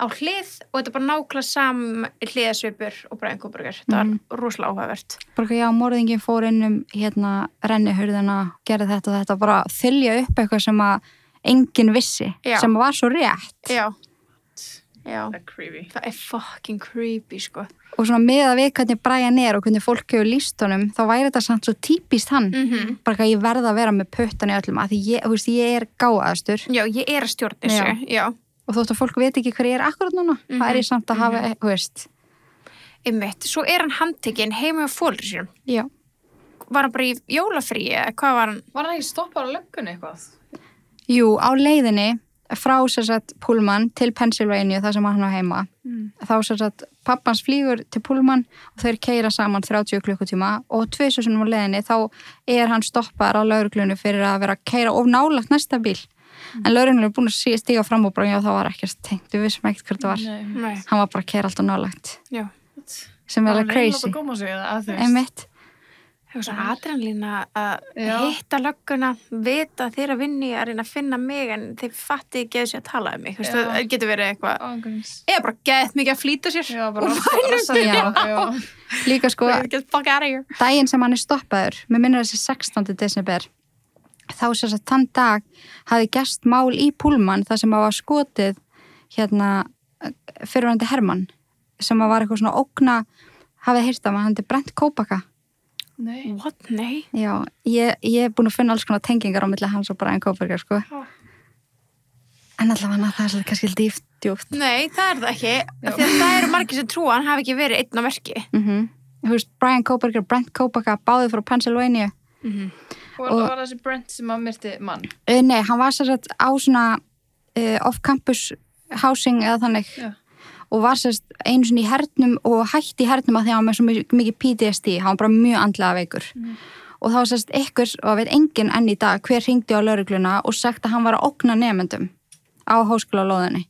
á hlið og þetta er bara nákvæmlega sam hliðasvipur og Brian Koberger. Þetta var rosalega áhugavert. Bara já, morðingin fór inn rennihurðina, gerði þetta og þetta, bara þylja upp eitthvað sem að enginn vissi, sem var svo rétt. Já. Það er creepy. Það er fucking creepy, sko. Og svona með að við hvernig Brian er og hvernig fólk hefur lýst honum, þá væri þetta samt svo típist hann. Bara að ég verða að vera með puttan í öllum, af því ég er gáðastur. Já, ég er að stjórna þessu, já. og þótt að fólk veit ekki hver ég akkurat núna, það ég samt að hafa, veist. Einmitt, svo hann handtekinn heima á foreldrum sínum. Já. Var hann bara í jólafríi, eða hvað var hann? Var hann ekki stoppað á löggunni eitthvað? Jú, á leiðinni frá Pullman til Pennsylvania þar sem hann á heima. Þá pappans flýgur til Pullman og þeir keyra saman 30 klukkutíma og 2 sinnum á leiðinni þá hann stoppaður á lögreglunni fyrir að vera að keyra of nálægt næsta bíl. En lögreglunni búin að stíga fram og bara, já, það var ekkert tengt, við vissum ekkert hvert það var. Nei. Hann var bara að keyra alltaf nálægt. Já. Sem er crazy. Það góma sig að þú Einmitt. Það var svo adrenalín að hitta lögguna, vita að þeir að vinni að reyna að finna mig en þeir fatti ekki að þessi að tala um mig. Það getur verið eitthvað, eða bara gett mikið að flýta sér. Já, bara Líka sko, get fuck out of here. Daginn sem hann stoppaður, mér minnir þessi 16. desember, þá þann dag hafði gerst mál í Pullman þar sem var skotið fyrrverandi Hermann sem var eitthvað svona ógna, hafið heyrt af hann brennt kópaka. Nei. What? Nei? Já, ég búin að finna alls konar tengingar á milli hans og Brian Koberger, sko. En allavega það kannski djúpt. Nei, það það ekki. Því að það eru margir sem trúa hann hafi ekki verið einn á verki. Þú veist, Brian Koberger, Brent Kópaka, báðið frá Pennsylvania. Og var þessi Brent sem að myrti mann? Nei, hann var á svona off-campus housing eða þannig. Já. Og var einu sinni í hernum og hætti í hernum að því að hann var með svo mikið PTSD, hann var bara mjög andlega veikur. Og þá var ykkur, og veit enginn enn í dag, hver hringdi á lögregluna og sagt að hann var að ógna nemendum á háskólalóðinni.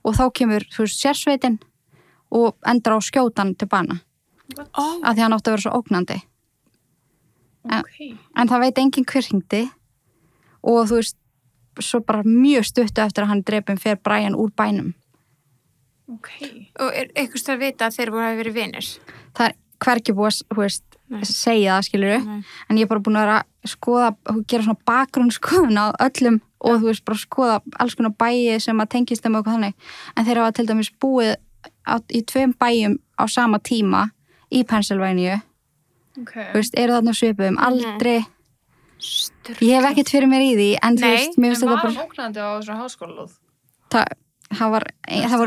Og þá kemur, þú veist, sérsveitin og endar á skjótan til bana. Af því hann átti að vera svo ógnandi. En það veit enginn hver hringdi og þú veist, svo bara mjög stuttu eftir að hann drepinn fer Brian úr bænum. Og eitthvað að vita að þeir voru að vera vinir? Það hvergi búið að segja það, skilurðu. En ég bara búin að vera að skoða, gera svona bakgrunnsskoðun á öllum og þú veist bara skoða alls konar bæi sem að tengist þeim og eitthvað þannig. En þeir hafa til dæmis búið í 2 bæjum á sama tíma í Pennsylvania. Þú veist, eru þarna svipuðum, aldrei. Ég hef ekkert fyrir mér í því, en þú veist, mér finnst þetta bara... En var hann ógnandi á þessari háskólalóð? Það var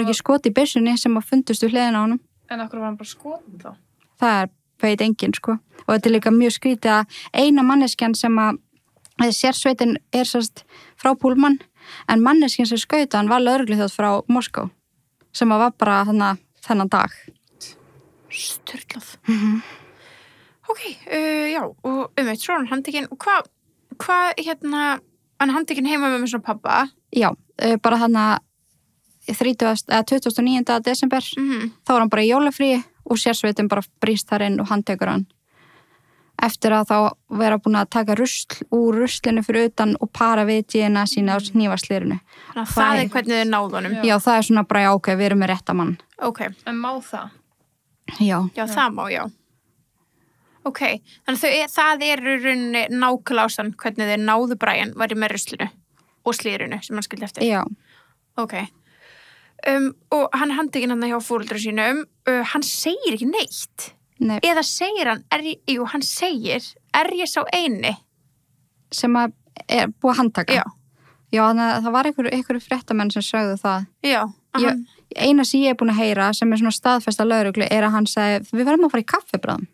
ekki skot í byssunni sem að fundust við hliðina á honum. En okkur var hann bara skotin þá? Það veit enginn, sko. Og þetta líka mjög skrítið að eina manneskjan sem að sérsveitin frá Pullman, en manneskjan sem skauta hann var lögregluþjónn frá Moskó, sem að var bara þennan dag. Sturlað. Ok, já, og svo hann handtekinn, og hvað hann handtekinn heima með svona pappa? Já, bara 29. desember, þá var hann bara í jólafríi og sérsveitin bara brýst þar inn og handtekur hann. Eftir að þá vera búin að taka rusl úr ruslinu fyrir utan og para við DNA sína á hnífaslyrinu. Þannig að það hvernig þið náðu honum? Já, það svona bara, já, ok, við erum með rétta mann. Ok. En má það? Já. Já, það má, já. Ok, þannig að það í rauninni nákvæmlega ástand hvernig þið náðu Brian var með ruslinu og slyrinu sem hann skildi eftir. Já. Ok. Og hann handtekinn hann hjá foreldrum sínum, hann segir ekki neitt. Nei. Eða segir hann, hann segir, ég sá eini? Sem að búið að handtaka? Já. Já, þannig að það var einhverju fréttamenn sem sögðu það. Já. Eina sem ég búin að heyra sem svona staðfesta lögreglu að hann segi, við verðum að fara í kaffibráðum.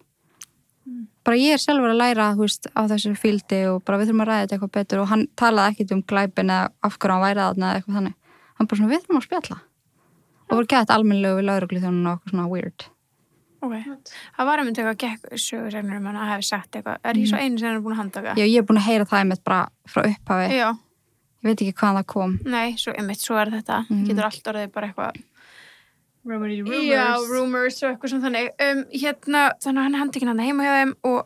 Bara ég sjálfur að læra, þú veist, á þessu fíldi og bara við þurfum að ræða þetta eitthvað betur og hann talaði ekkert glæpin eða af hverju hann væri þarna eða eitthvað þannig. Hann bara svona, við þurfum að spjalla. Og voru gett almennilegu við lögreglu þegar hann var eitthvað svona weird. Ok. Það var eitthvað gekk sögurregnur hann að hafi sagt eitthvað. Ég svo einu sem hann búin að handtaka? Já, ég búin að heyra það einmitt bara frá upphafi. Já. Ég veit ekki hvaðan það kom. Nei, svo þetta. Getur allt orðið bara eitthvað. Rumors. Já, rumors og eitthvað svona þannig. Þannig að hann handtekinn hann heima hjá þeim og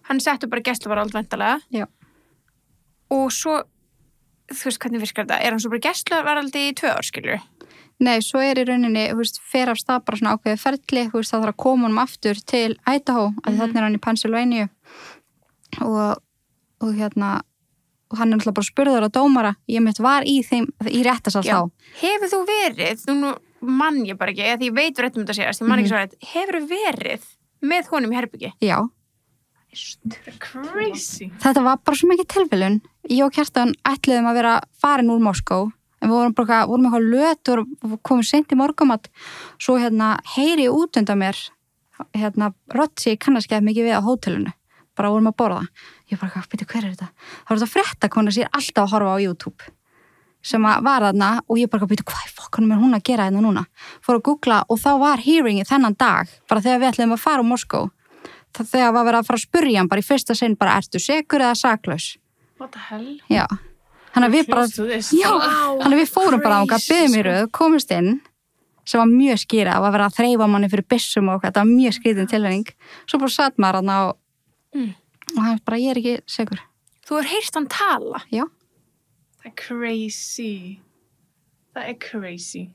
hann settu bara gæsluvarðhald væntanlega. Já. Og svo þú veist hvernig virkar þetta, hann svo bara gæsluvarðhaldi í 2 ár, skilur? Nei, svo í rauninni, þú veist, fer af stað bara svona ákveðið ferli, þú veist, það þarf að koma honum aftur til Idaho, að þannig hann í Pennsylvania og hann alltaf bara spurður á dómara, ég mitt var í réttasal þá. Hefur þú verið, nú mann ég bara ekki, því ég veit rétt þetta séast, ég mann ekki svo rétt, hefur þú verið með honum í herbyggi? Já. Crazy. Þetta var bara svo mikið tilviljun. Ég og Kjartan ætluðum að vera farin úr Moskó en við vorum eitthvað löt og komum seint í morgumat svo heyri ég út undan mér rödd sem ég kannast ekki mikið við á hótelinu bara vorum að borða ég bara, byrju, hver þetta? Það var þetta fréttakona sem ég alltaf að horfa á YouTube sem var þarna og ég bara, byrju, hvað fokkanum hún að gera hérna núna? Fór að googla og þá var hearingi þennan dag bara þegar við ætlum að fara á Moskó þegar var verið að fara að spurja hann bara í fyrsta sinn bara, ertu sekur eða saklaus? What the hell? Já, þannig að við bara þannig að við fórum bara þangað, biðum í röð, komist inn sem var mjög skýra, það var verið að þreifa manni fyrir byssum og þetta var mjög skrítin tilfinning svo bara satt maður þarna og hann bara, ég ekki sekur. Þú hefur heyrt hann tala? Já. Það er crazy.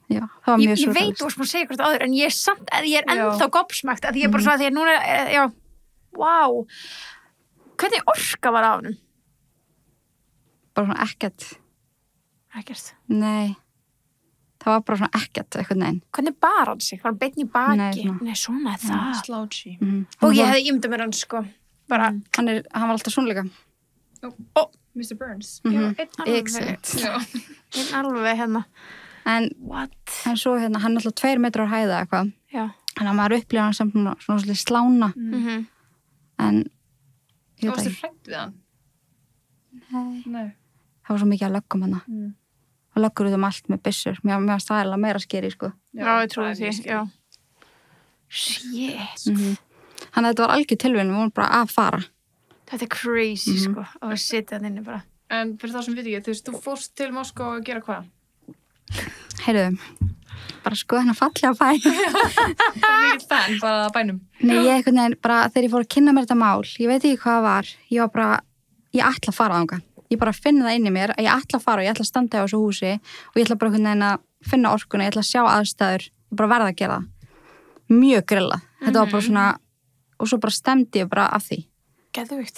Já, það var mjög ég veit þú varst að segja eitthvað áður en ég er ennþá gobsmækt að ég er bara svona því að núna, já, wow hvernig orka var á honum? Bara svona ekkert? Nei, það var bara svona ekkert eitthvað neginn. Hvernig bar hann sig? Var hann beinn í baki? Nei, svona er það. Slouchy. Og ég hefði ímyndað mér hann sko bara. Hann var alltaf svona líka. Mr. Burns. Einn alveg hérna. En svo hann er alltaf 2 metrar á hæða eitthvað. Já. Þannig að maður upplýði hann sem svona slána. En þú varstu hrædd við hann? Nei. Það var svo mikið að löggum hana. Og löggur út allt með byssur. Mér var staðilega meira skeri, sko. Já, ég trúi því, já. Shit. Þannig að þetta var algjör tilvíðin, við vorum bara að fara. Þetta er crazy, sko, að við sitja þannig bara. En fyrir þá sem við ekki, þú fórst til Moskó að gera hvað? Heyrðu, bara sko þennan fallega bæ. Það er mikið fan, bara bænum. Nei, bara þegar ég fór að kynna mér þetta mál, ég veit ekki hvað það var, ég var bara, ég ætla að fara þangað. Ég bara finna það inn í mér að ég ætla að fara og ég ætla að standa á þessu húsi og ég ætla bara að finna orkuna, ég ætla að sjá aðstæður, ég bara verða að gera það. Mjög grillað. Þetta var bara svona, og svo bara stemdi ég bara af því. Geðveikt.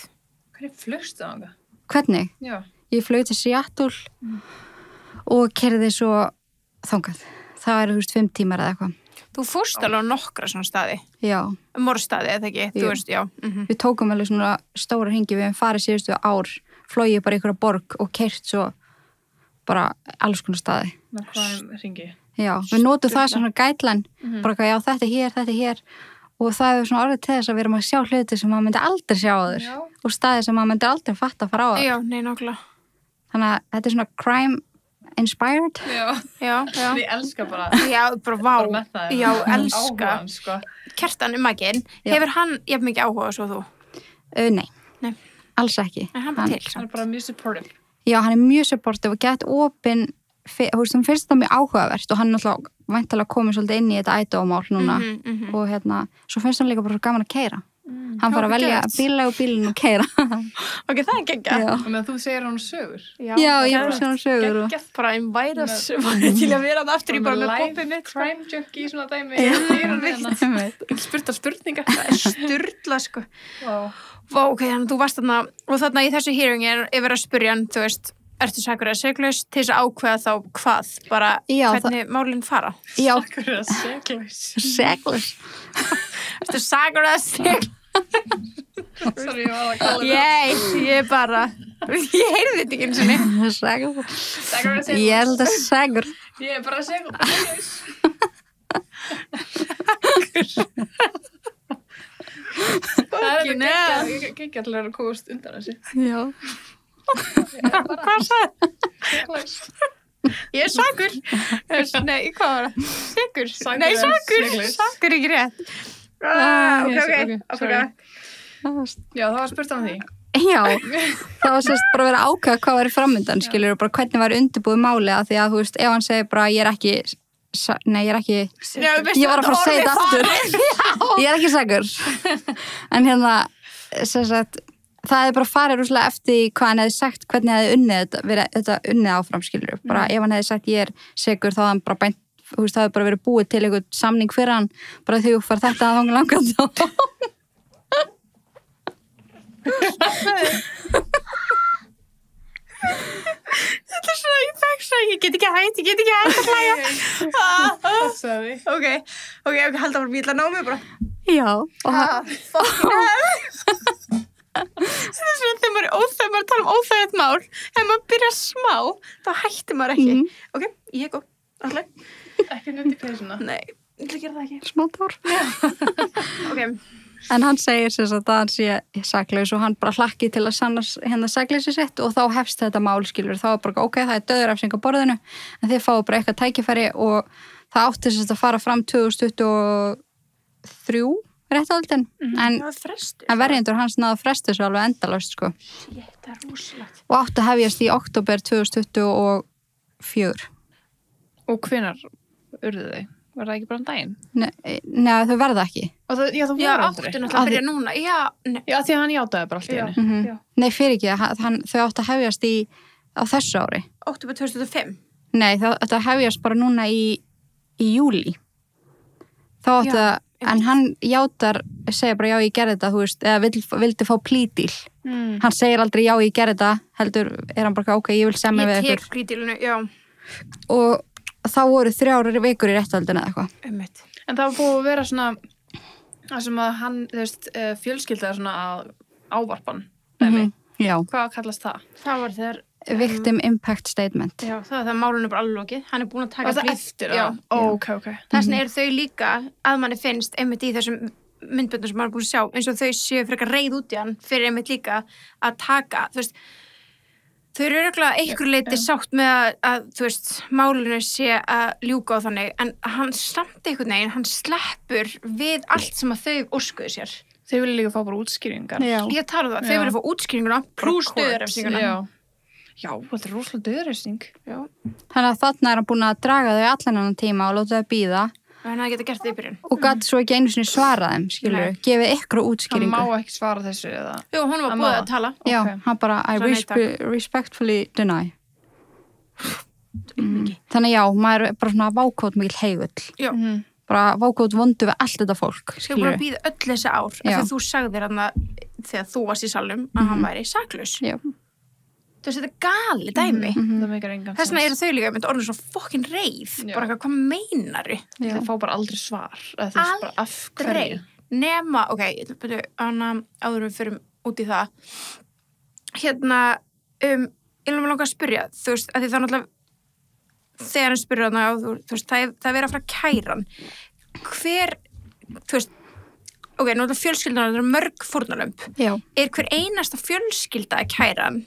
Hvernig flugstu þangað? Hvernig? Já. Ég flög til Seattle og keyrði svo þangað. Það er 5 tímar eða eitthvað. Þú fórst alveg á nokkra svona staði? Já. Morstaði, eða ekki? Þú veist, já. Við tókum alveg svona stóra hringi, við hefum farið síðustu ár, flogið bara í einhverja borg og keyrt svo bara alls konar staði. Með hvaðum hringi? Já, við notum það svona guideline, bara já, þetta er hér, og það er svona orðið til þess að við erum að sjá hluti sem maður myndi aldrei sjá áður og staði sem maður myndi aldrei fatta að fara á það. Já, nei, nákvæmlega. Þannig að þetta er svona crime inspired. Já. Ég elska bara. Já, bara vá. Bara með það. Já, elska. Áhugan, sko. Kjartan Maginn, hefur hann jafn mikið áhuga svo þú? Nei. Alls ekki. En hann bara til. Hann er bara mjög supportive. Já, hann er mjög supportive og gett opinn, þú veist, hann finnst það mjög áhugavert og hann er alltaf væntanlega komið svolítið inn í þetta ædómál núna og svo finnst hann líka bara gaman að keyra. Hann fara að velja bílinn og keyra. Ok, það er geggjað. Og þú segir hann sögur? Já, ég er að segja hann sögur. Geggjað bara invite us til að vera hann aftur í bara með poppið mitt. Crime junkie, svona dæmi. Ég spurta spurningar. Það er sturla, sko. Vá, ok, þannig að þú varst þarna, og þarna í þessu hearingi er verið að spyrja hann, þú veist, ertu sakur eða seklaus, til þess að ákveða þá hvað, bara hvernig málinn fara? Já. Sakur eða seklaus? Seklaus. Ertu sakur eða seklaus? Sorry, ég var að kalla það. Ég bara, ég heyrði þetta ekki eins og niður. Sakur. Ég held að sakur. Ég er bara seklaus. Það er ekki allir að komast undan þessi. Já. Hvað sagði? Seklaus. Ég er sakur. Nei, hvað var það? Sekur. Nei, sakur. Sakur ekki rétt. Ok. Já, það var spurt á því. Já, það var sérst bara að vera ákveða hvað var í framöndan, skilur, og bara hvernig var undirbúið máli að því að, þú veist, ef hann segir bara ég er ekki ég var að fara að segja þetta aftur. Ég er ekki sakur. En sérst, það hefði bara farið rúslega eftir hvað hann hefði sagt, hvernig hefði þetta unnið áfram, skilur. Bara ef hann hefði sagt ég er segur, þá hann bara bænt, þú veist, það hefði bara verið búið til einhvern samning fyrir hann, bara því þú fær þetta að þanga langan þá. Þetta er svona, ég get ekki hægt að hlæja. Ok, held að bara mýla ná mig bara. Já. Fucking hell. Þetta svona þegar maður tala óþægilegt mál, ef maður byrjar smá, þá hættir maður ekki. Ok, ég góð, alltaf. Ekki nutt í peysuna. Nei, ég ætla að gera það ekki. Smá tár. Ok. En hann segir sem sagt að hann sé saklaus og hann bara hlakki til að sanna sakleysi sitt og þá hefst þetta mál, skilur. Þá bara, ok, það dauðarefsing á borðinu, en þið fáu bara eitthvað tækifæri og það átti sem sagt að fara fram 2023, réttaldin. En verjendur hans náðu frestu svo alveg endalaust, sko. Þetta rosalegt. Og átti að hefjast í október 2024. Og hvenær urðu þau? Var það ekki bara daginn? Nei, þau verða ekki. Þú verður aldrei? Já, áttu náttúrulega að byrja núna. Já, því að hann játaði bara allt í henni. Nei, fyrir ekki. Þau áttu að hefjast á þessu ári. Október 2005? Nei, þau áttu að hefjast bara núna í júlí. Þá áttu að, en hann játar, segir bara já, ég gerði þetta, þú veist, eða vildi fá plídíl. Hann segir aldrei já, ég gerði þetta, heldur, hann bara, ok, ég vil semja við ykkur. Ég tek plídílinu, já. Og þá voru 3 vikur í réttaldinu eða eitthvað. En það var búið að vera svona það sem að hann, þú veist, fjölskyldaði svona að ávarpan. Já. Hvað kallast það? Það var þegar Victim Impact Statement. Já, það málun bara alveg lokið. Hann búin að taka það eftir það? Ok. Þess vegna eru þau líka að manni finnst einmitt í þessum myndböndum sem maður er búin að sjá, eins og þau séu frekar reið út í hann fyrir einmitt líka að taka, þú veist, þau eru örugglega einhverju leyti sátt með að þú veist, málinu sé að ljúka á þannig, en hann samt einhvern veginn, hann sleppur við allt sem að þau óskuðu sér. Þau vilja líka fá bara útskýringar. Ég tala það, þau vilja fá útskýringuna plús döðarefsinguna. Já, þetta er rosalega döðarefsing. Þannig að þarna er hann búin að draga þau allan annan tíma og láta þau bíða. Hann hafði getað gert það í byrjun. Og gat svo ekki einu sinni svarað þeim, skilur, gefið ykkur útskýringu. Hann má ekki svara þessu eða? Jú, hún var búið að tala. Já, hann bara, I respectfully deny. Þannig já, maður er bara svona vákótt mikil heigull. Já. Bara vákótt vondu við allt þetta fólk, skilur. Þú bara býð öll þessi ár, þegar þú sagðir hann þegar þú varst í salnum að hann væri saklaus. Já. Þú veist, þetta er gali dæmi. Það meikar engan sens. Þess vegna eru þau líka með orðin svo fokkin reið. Bara hvað meinaru? Þau fá bara aldrei svar. Bara af hverju. Nema, ok, ég ætla að áður við fyrir út í það. Hérna, ég vil langa að spyrja, þú veist, að því það náttúrulega, þegar hann spyrja þarna, þú veist, það er verið að fara kæran. Hver, þú veist, ok, náttúrulega fjölskyldan, það eru mörg fórnarlömb. Já. Er hver einasta fjölskylda að kæran?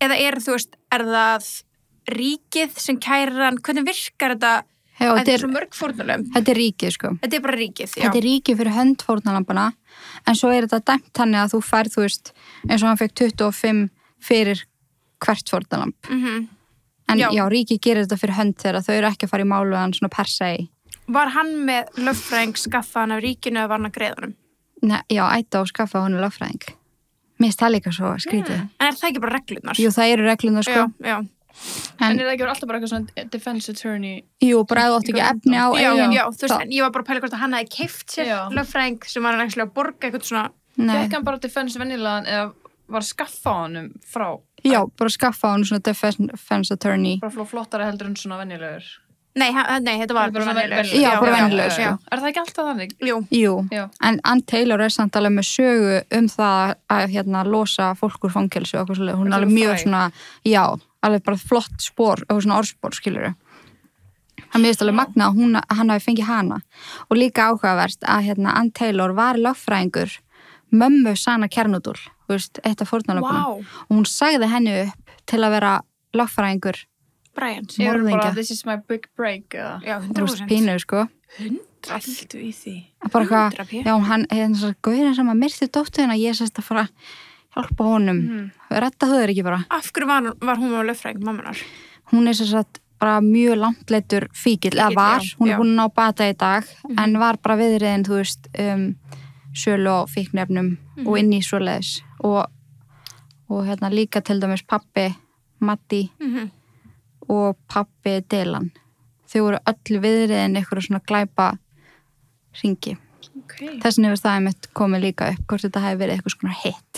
Eða þú veist, er það ríkið sem kæran, hvernig virkar þetta? Já, þetta er svo mörg fórnarlömb. Þetta er ríkið, sko. Þetta er bara ríkið, já. Þetta er ríkið fyrir hönd fórnarlambana, en svo er þetta dæmt þannig að þú færð, þú veist, eins og hann fekk 25 fyrir hvert fórnarlamb. En já, ríkið gerir þetta fyrir hönd þegar þau eru ekki að fara í málu hann svona per se. Var hann með lögfræðing skaffaðan af ríkinu eða var hann að greiða honum? Nei, já, ætta og skaffa hann lögfræðing. Mér finnst það líka svo skrítið. En er það ekki bara reglurnar? Jú, það eru reglurnar, sko. Já. En er það ekki alltaf bara eitthvað svona defense attorney? Jú, bara þú átt ekki efni á eigin. Já, þú veist, en ég var bara að pæla hvort að hann hefði keypt sér lögfræðing sem var hann ekki að borga eitthvað svona. Fekk hann bara defense venjulegan eða var skaffa honum frá? Já, bara skaffa honum svona defense attorney. Bara flottara heldur en svona venjulegur? Nei, þetta var bara venjulegur. Já, bara venjulegur, sko. Er það ekki alltaf þannig? Jú. En Ann Taylor er samt alveg með sögu það að losa fólk úr fangelsi og eitthvað svolítið. Hún er alveg mjög svona, já, alveg bara flott spór, eitthvað svona orðspór, skilur. Hann miðist alveg magna að hann hafi fengið hana. Og líka áhugavert að Ann Taylor var lögfræðingur mömmu Sana Kernodul, þú veist, eitt af fórnarlömbunum. Og hún sagði henni upp til að vera lögfræðingur Bryant. Ég er bara, this is my big break. Já, 100%. Þú veist, pínu, sko. 100%. Alltu í því. Bara eitthvað, já, hann svo gauðin sem að myrti dóttuðina, ég sérst að fara að hjálpa honum. Redda þau ekki bara. Af hverju var hún með lögfræðing, mammunar? Hún er sérst bara mjög langtleittur fíkill, eða var, hún er búin að ná bata í dag, en var bara viðriðin, þú veist, sölu og fíknefnum og inn í svoleiðis. Og líka til dæmis pappi, Matti, og pappi Dylan. Þau voru öll viðriðin eitthvað svona glæpa hringi. Þessin hefur það einmitt komið líka upp hvort þetta hefur verið eitthvað svona hitt.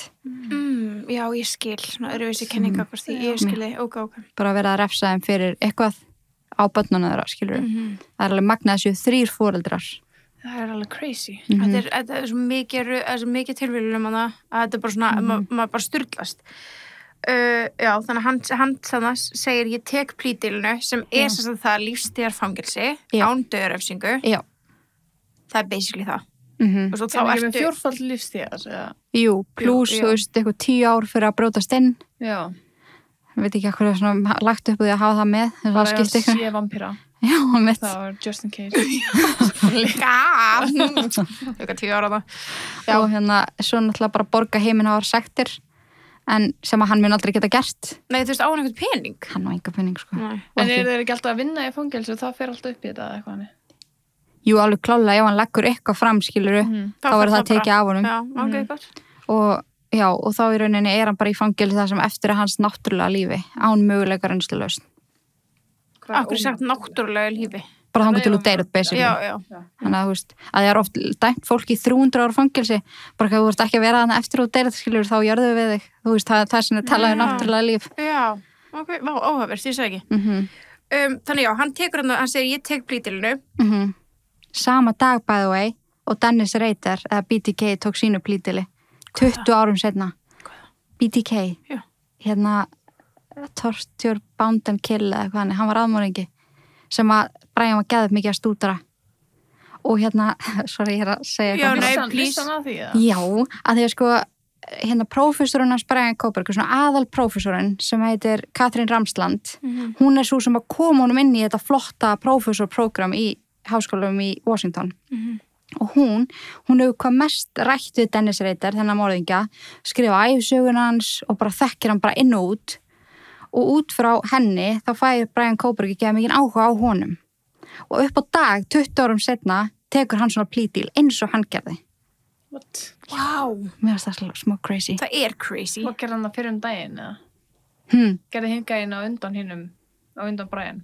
Já, ég skil. Svona öruvísi kenninga hvort því. Ég skil þið. Ok. Bara verið að refsa þeim fyrir eitthvað á börnunum þeirra, skilur. Það er alveg magnað þessu 3 foreldrar. Það alveg crazy. Þetta svo mikið tilvílunum að þetta bara svona, maður bara sturlast. Já, þannig að hann þannig segir ég tek plítilinu sem sem sagt það lífstíðarfangelsi án dauðarefsingu. Já. Það basically það. Og svo þá ertu með fjórfald lífstíðar, eða? Jú, pluss, þú veist, eitthvað 10 ár fyrir að brótast inn. Já. Ég veit ekki hvað svona lagt upp úr því að hafa það með. Það skipti ykkur. Sé vampíra. Já, mitt. Það var just in case. Eitthvað 10 ára það. Já, og svo náttúrulega bara borga heiminháar sektir, en sem að hann mun aldrei geta gert. Nei, þú veist, á hann einhvern pening? Hann á einhver pening, sko. En þeir ekki alltaf að vinna í fangelsi og það fer alltaf upp í þetta eða eitthvað hann? Jú, alveg klálega, ef hann leggur eitthvað fram, skiluru, þá verður það tekið af honum. Já, ok, gott. Og þá í rauninni hann bara í fangelsi það sem eftir hans náttúrulega lífi, án möguleika reynslulausn. Akkur sagt náttúrulega lífi? Bara þangur til þú deyr út, basically. Já. Þannig að, þú veist, að það oft dæmt fólk í 300 ára fangelsi, bara ekki að þú ert ekki að vera þannig eftir þú deyr, skilur, þá gjörðu við þig. Þú veist, það er sem talaði náttúrulega líf. Já, ok, áhugavert, ég segi ekki. Þannig já, hann segir ég tek plítilinu. Sama dag, by the way, og Dennis Rader, eða BTK, tók sínu plítili. 20 árum setna. BTK. Já. Torture, Bound and Kill eða eitthvað hann var aðmóringi sem að Brian var geðið mikið að stúdra og sorry, ég að segja Já, nei, please. Já, að því að sko prófessorinn hans Brian Koberg, svona aðal prófessorinn sem heitir Katrín Ramsland, hún svo sem að koma honum inn í þetta flotta prófessorprogram í háskólum í Washington. Og hún hefur hvað mest rætt við Dennis Rader, þennan morðingja, skrifa ævisögun hans og bara þekkir hann bara inn og út frá henni þá fær Brian Koberg ekki að mikinn áhuga á honum. Og upp á dag, 20 árum setna, tekur hann svona plea deal eins og hann gerði. What? Wow. Mér finnst það smá crazy. Það crazy. Hvað gerði hann það fyrir daginn, eða? Gerði hinn gæinn á undan Brian?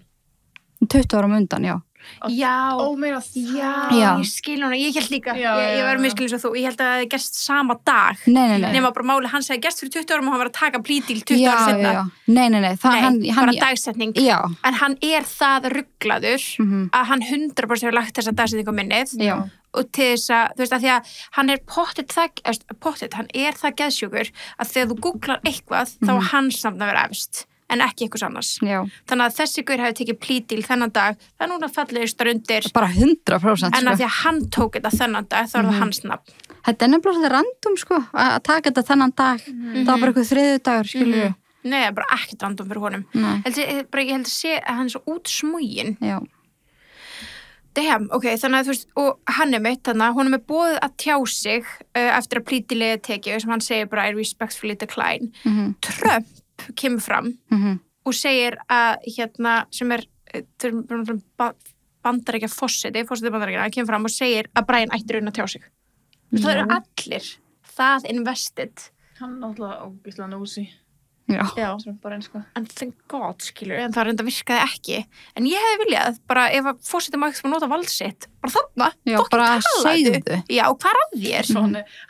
20 árum undan, já. Já, já, ég skil hana, ég held líka ég var miskilins og þú, ég held að það hefði gerst sama dag nema bara máli, hans hefði gerst fyrir 20 árum og hann var að taka plítil 20 ára setna Nei, bara dagsetning en hann það rugglaður að hann 100% hefur lagt þessa dagsetning á minnið og til þess að, þú veist, að því að hann pottet, hann það geðsjúkur að þegar þú googlar eitthvað þá hans samt að vera efst en ekki eitthvað annars. Já. Þannig að þessi gaur hefði tekið plítil þennan dag, það núna fallegist undir. Bara 100%. En að því að hann tók þetta þennan dag, þá það hans nafn. Þetta nefnilega random, sko, að taka þetta þennan dag. Það var bara eitthvað 3. dagur, skilur við. Nei, það bara ekkert random fyrir honum. Ég held að sé að hann svo útsmúgin. Já. Damn, ok, þannig að þú veist, og hann mitt þannig, hún með búið að tjá sig eftir að plítilið tekið, sem hann segir bara I respectfully decline. Trump kemur fram og segir að sem Bandaríkja forseti Bandaríkjana kemur fram og segir að Brian ætti raun að tjá sig. Það eru allir það invested. Hann náttúrulega ógeðslega nósi. Já. Bara sko. En thank God, skilur, en það reynda virkaði ekki. En ég hefði viljað, bara ef að forseti maður ekki nota vald sitt, bara þarna, bara segðu. Já, hvað að þér?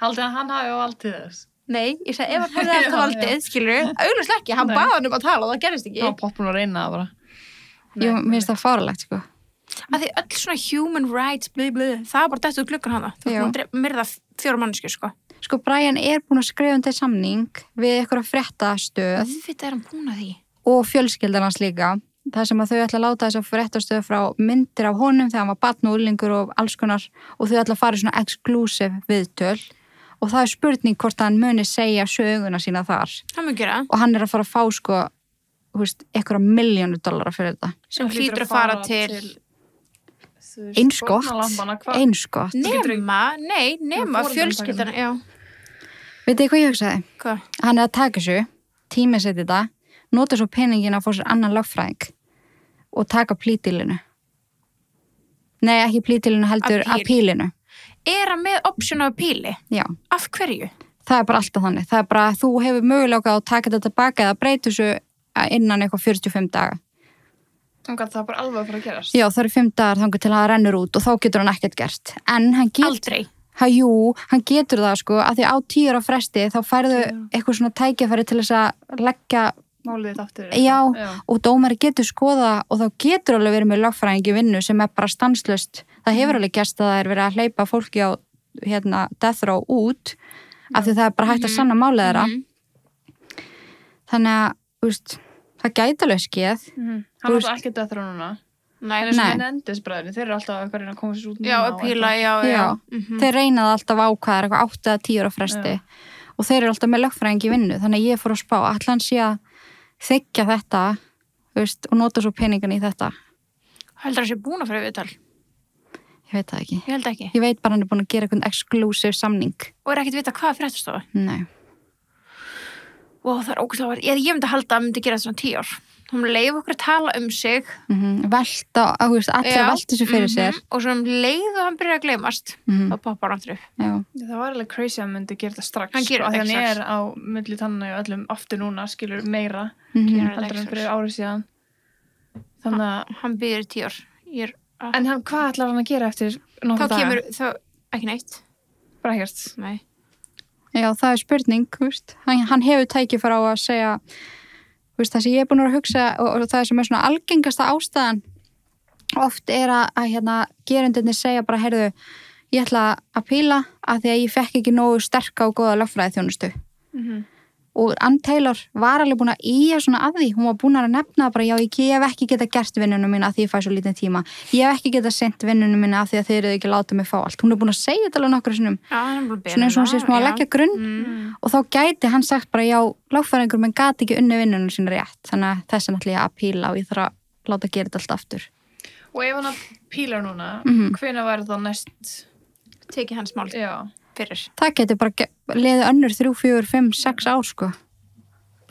Haldið að hann hafi á valdið þess. Nei, ég segi, ef hann hefði eftir valdið, skilur, augljóslega ekki, hann baði hann að tala og það gerist ekki. Hann var poppun að reyna það bara. Jú, mér finnst það fáralegt, sko. Að því öll svona human rights, það bara dætt út gluggan hana. Það er búin að myrða 4 manneskjur, sko. Sko, Brian búin að skrifa til samning við einhverja fréttastöð. Þetta hann búin að því. Og fjölskyldan hans líka. Það sem að þau ætla að láta þess að fréttastöð frá myndir af honum þegar hann var barn og unglingur og alls konar og þau ætla að fara í svona exclusive viðtöl. Og það er spurning hvort hann muni segja söguna sína þar. Það mun gera. Og hann að fara að fá, sko, einhverja $1,000,000 fyrir þetta. Sem hlýtur að fara til eins gott. Nema fjölskyldana, já. Veit þið hvað ég hugsaði? Hvað? Hann að taka þessu, tímisett þetta, nota svo peningin að fá sér annan lögfræðing og taka plítilinu. Nei, ekki plítilinu heldur apílinu. Hann með option á apíli? Já. Af hverju? Það er bara alltaf þannig. Það er bara að þú hefur mögulega að taka þetta tilbaka eða breyta þessu innan eitthvað 45 daga. Þannig að það er bara alveg að fara að gerast? Já, það eru 5 dagar þannig til að það rennur út og þá getur hann ekkert gert. En hann getur... Aldrei? Jú, hann getur það, sko, að því á 10 ára fresti þá færðu eitthvað svona tækifæri til þess að leggja málið þitt aftur. Já, og dómari getur skoða og þá getur alveg verið með lögfræðingi vinnu sem bara stanslaust. Það hefur alveg gerst að það verið að hleypa fólki á death row út af því það bara hægt að sanna málið þeirra. Þannig að, það gæti alveg skeð. Hann var ekki death row núna. Nei. Endisbræðinni, þeir eru alltaf eitthvað reyna að koma sér út núna. Já, að píla, já. Þeir reynaði alltaf ákvæðar eitthvað 8 eða 10 ára fresti og þeir eru alltaf með lögfræðingi vinnu, þannig að ég fór að spá að hann sé að þykja þetta, og nota svo peningan í þetta. Heldur það sé búin að fyrir viðtal? Ég veit það ekki. Ég held ekki. Ég veit bara hann er búin að gera eitthvað exclusive samning. Og ekkert vita hvað fréttastofa? Nei. Og það ógeðslega ég myndi halda að myndi gera þetta svona 10 ár. Hún leif okkur að tala sér. Velta, allir velta sér fyrir sér. Og svo leið og hann byrjar að gleymast. Þá poppar hann aftur upp. Það var alveg crazy að hann myndi gera þetta strax. Hann gerir þetta strax. Hann á milli tanna og öllum aftur núna, skilur meira. Heldur hann fyrir árið síðan. Þannig að hann byrjar 10 ár. En hvað ætlar hann að gera eftir nokkuð daga? Þá kemur ekki neitt. Bara ekkert. Nei. Já, það er spurning, hann hefur tækifæri á að segja, það sem ég er búin að hugsa og það sem er svona algengasta ástæðan oft er að gerendurnir segja bara, heyrðu, ég ætla að píla að því að ég fekk ekki nógu sterka og góða lögfræði þjónustu. Og Ann Taylor var alveg búin að íja svona að því, hún var búin að nefna bara, já, ég hef ekki geta gert vinnunum mína að því ég fæ svo lítinn tíma, ég hef ekki geta sent vinnunum mína að því að þeir eru ekki látið mig fá allt. Hún er búin að segja þetta alveg nokkru sinnum, svona eins og hún sé smá að leggja grunn og þá gæti hann sagt bara, já, lögfræðingur menn gati ekki unni vinnunum sína rétt, þannig að þess að ég að píla og ég þarf að láta gera þetta allt aftur. Og ef hann pílar núna, hvenær var það næst tekið hans mál? Fyrir. Það getur bara liðið önnur 3, 4, 5, 6 ár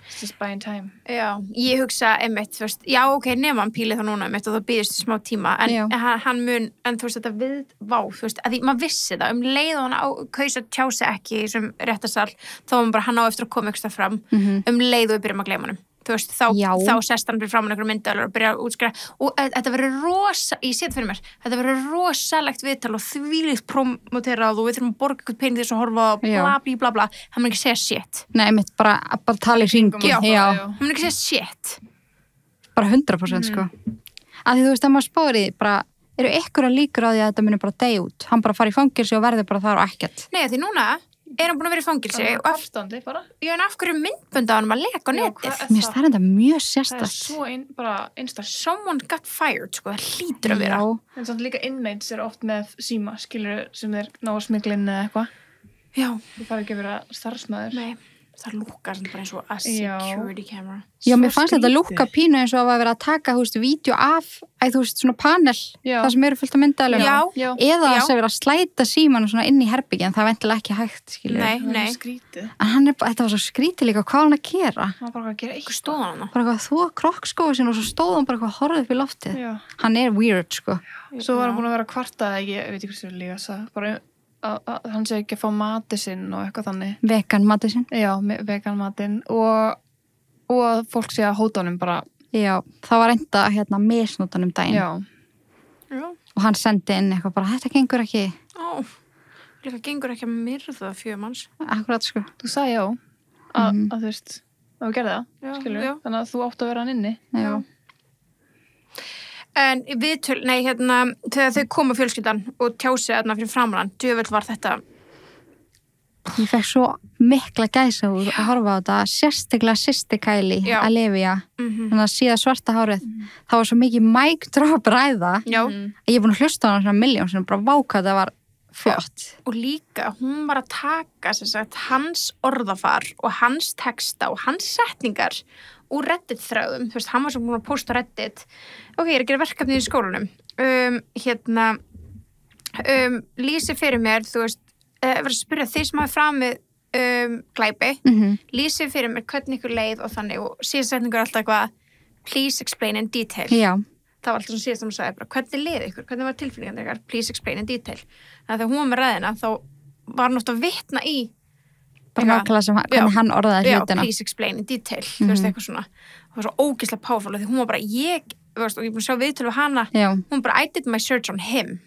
It's just buying time. Já, ég hugsa einmitt, já, ok, nema hann pílið það núna einmitt og það býðist smá tíma en hann mun, en þetta viðvá, að því maður vissi það leið og hann kaus að tjá sig ekki í þessum réttarsal, þá var bara hann á eftir að koma ykkur fram, leið og við byrjum að gleyma hann. Þá sest hann byrja fram á einhverjum myndalur og byrja að útskrifa og þetta verður ég sé þetta fyrir mér, þetta verður rosalegt viðtal og þvílíkt promoterað og við þurfum að borga eitthvað pening þess að horfa og bla bla, hann mun ekki segja shit. Nei, mitt bara tala í hringi. Hann mun ekki segja shit. Bara 100% Af því að maður spáir í bara, eru ykkur líkur á því að þetta muni bara deyja út? Hann bara fara í fangilsi og verður bara þar og ekkert. Nei, því núna er hann búin að vera í fangilsi og afstandi bara. Já, en af hverju myndbönda hann að leka á netið? Mér finnst það enda mjög sérstakt. Það er svo bara einstaklega. Someone got fired, það hlýtur að vera. En samt líka inmates er oft með síma, skilur, sem þeir ná að smiglinn eða eitthvað. Já. Það fara ekki að vera starfsmæður. Nei. Það lúkar bara eins og a security camera. Já, mér fannst þetta lúka pínu eins og að vera að taka, vídeo af, svona panel, það sem eru fullt af myndalum. Já. Eða þess að vera að slæta símanu svona inn í herbyggin, það er vendilega ekki hægt, skilur. Nei. Skrítið. En þetta var svo skrítið líka, hvað hann að gera? Hann bara að gera eitthvað. Stóð hann? Bara eitthvað þú krokkskóðu sín og svo stóð hann bara eitthvað horfið upp í loftið. Já. Hann er weird, Svo var hann búin að vera kvartað, ég veit ekki hversu að hann sé ekki að fá matið sinn og eitthvað þannig. Vegan matið sinn? Já, vegan matinn og að fólk sé að hóta honum bara. Já, það var enda misnótan daginn. Já. Og hann sendi inn eitthvað bara, þetta gengur ekki. Líka gengur ekki að myrða 4 manns. Akkurat, Þú sagði já, að þú veist, þú gerði það, skilur. Þannig að þú átt að vera hann inni. Já. En þegar þau koma fjölskyldan og tjási fyrir framan djöfull var þetta. Ég fekk svo mikla gæsahúð að horfa á þetta, sérstaklega Sister Kylie, Olivia, þannig að síða svarta hárið. Það var svo mikið mic drop ræða að ég er búin að hlusta á hana svona miljón sem bara váka það var flott. Og líka, hún var að taka hans orðafar og hans texta og hans setningar úr Reddit þráðum, hann var svo búin að posta Reddit, ok, ég er að gera verkefni í skólanum, lýsi fyrir mér, verður að spyrja þeir sem hafa framið glæpi, lýsi fyrir mér hvernig ykkur leið og þannig, og síðan setningur alltaf eitthvað, please explain in detail. Já. Það var alltaf svona síðast að hún sagði bara, hvernig leið ykkur, hvernig var tilfinningan ykkar, please explain in detail. Þannig að þegar hún var með ræðina, þá var hann oft að vitna í hvernig hann orðaði hlutina. Já, please explain in detail, eitthvað svona. Það var svo ógeðslega powerful, því hún var bara, og ég búin að sjá viðtölu við hana, hún bara, I did my search on him,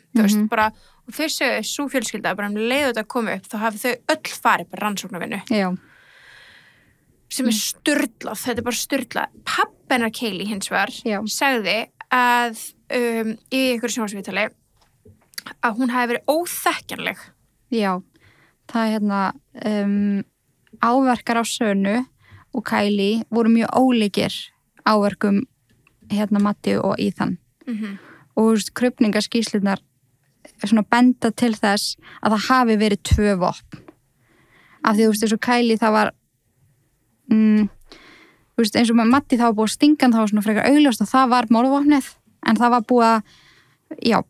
bara, og þau sögðu, svo fjölskylda, bara leiðu þetta að koma upp, þá hafið þau öll farið bara rannsóknarvinnu. Já. sem sturlað, þetta bara sturlað. Pabbi hennar Kayleigh hins vegar sagði að í ykkur sjónvarpsviðtali að hún hafi verið óþekkjanleg. Já, það áverkar á Sönu og Kayleigh voru mjög ólíkir áverkum Matti og Ethan. Og krufningaskýrslurnar svona benda til þess að það hafi verið 2 vopn. Af því eins og Kayleigh það var eins og með Matti það var búið að stinga hann, það var svona frekar augljóst að það var morðvopnið, en það var búið að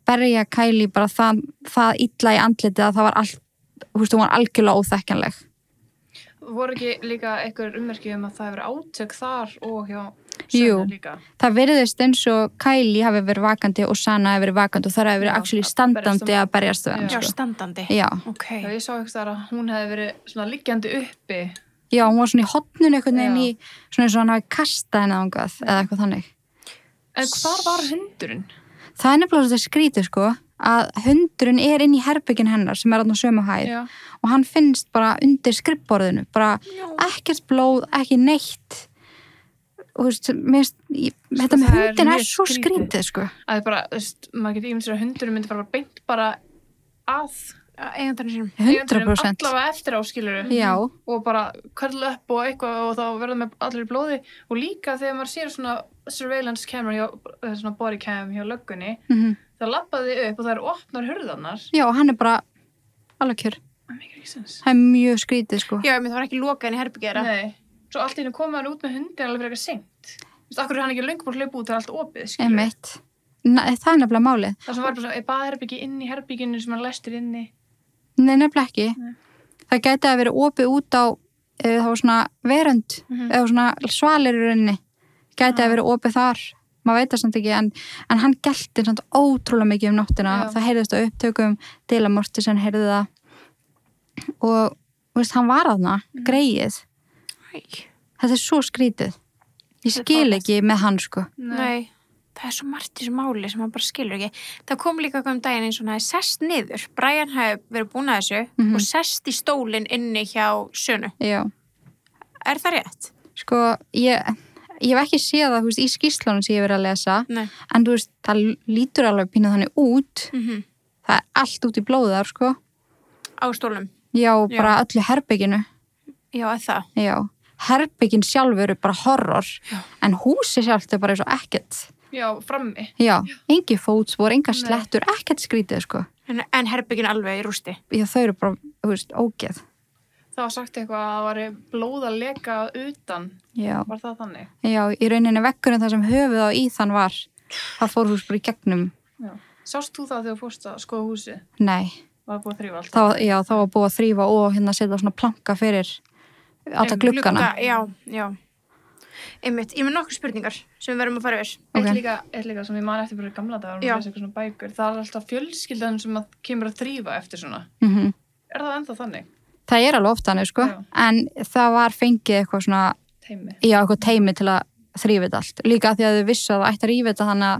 berja Kayleigh bara það illa í andlitið að það var hún var algjörlega óþekkjanleg. Voru ekki líka einhver ummerki að það hefur átök þar og hjá Sönu líka? Jú, það virðist eins og Kayleigh hafi verið vakandi og Sana hafi verið vakandi og það hafi verið actually standandi að berjast við hann. Já, standandi? Já. Okay. Já, ég sá ekki þar að hún hefði verið svona liggjandi uppi. Já, hún var svona í hotninu einhvern veginn í, svona eins og hann hafi kastað henni ángað eða eitthvað þannig. En hvar var hundurinn? Það nefnilega þetta skrítið að hundurinn inn í herbyggin hennar sem þarna á sömu hæð og hann finnst bara undir skrifborðinu, bara ekkert blóð, ekki neitt. Og þetta með hundin svo skrítið að það bara, maður getur ímyndið sér að hundurinn myndi bara beint bara að eigandarinn sínum 100% allavega eftir áskiluru og bara curl upp og eitthvað og þá verða með allir í blóði og líka þegar maður sér svona surveillance camera svona body cam hjá löggunni það labbaði upp og það eru opnar hurðarnar. Já, og hann bara alveg kjör. Það mjög skrítið Já, það var ekki lokað inn í herbergið. Nei, svo allt í einu kom hann út með hundin alveg fyrir eitthvað seint. Akkur hann ekki löngu búin að hlaupa út, það allt opið. Einmitt. Það nefnilega málið. Það sem var bara svo, baðherbyggi inn í herbygginu sem hann læstir inni. Nei, nefnilega ekki. Nei. Það gæti að vera opið út á það var svona verönd eða svona svalir í rauninni. Gæti að vera opið þar. Maður veit það samt ekki, en hann gelti samt ótrúlega mikið nóttina. Það heyrðist á upptökum, Dela Mortensen heyrði það og hann var þarna, greið. Þetta svo skrítið. Ég skil ekki með hann Nei, það svo margt í þessu máli sem hann bara skilur ekki. Það kom líka um daginn eins og hann hefði sest niður. Brian hefði verið búin að þessu og sest í stólinn inni hjá Sönu. Já. Er það rétt? Ég hef ekki séð það í skýrslunum sem ég hef verið að lesa. Nei. En það lítur alveg pínað þannig út. Það er allt út í blóðar Á stólnum? Já, bara öllu herbygginu. Já, það? Já. Herbyggin sjálfur er bara horror en húsi sjálft er bara eins og ekkert. Já, frammi. Já, engi fótspor, enga slettur, ekkert skrítið En herbyggin alveg í rústi? Já, þau eru bara, ógeð. Það var sagt eitthvað að það var blóð að leka utan. Já. Var það þannig? Já, í rauninni vekkurinn þar sem höfuð á Ethan var, það fór hús bara í gegnum. Já. Sást þú það þegar þú fórst að skoða húsið? Nei. Var búið að þrífa allt? Það var búið að þrífa og setja svona planka fyrir alla gluggana. Já. Einmitt, ég með nokkur spurningar sem við verðum að fara yfir. Eitt líka sem ég man eftir fyrir gamla dagar og lesa eitthvað svona bækur. Það er alltaf fjölskyldan sem kemur að þrífa eftir svona. Er það ennþá þannig? Það er alveg oft þannig, en það var fengið eitthvað svona teimi. Já, eitthvað teimi til að þrífa þetta allt. Líka því að þau vissu að það ætti að rífa þetta þannig að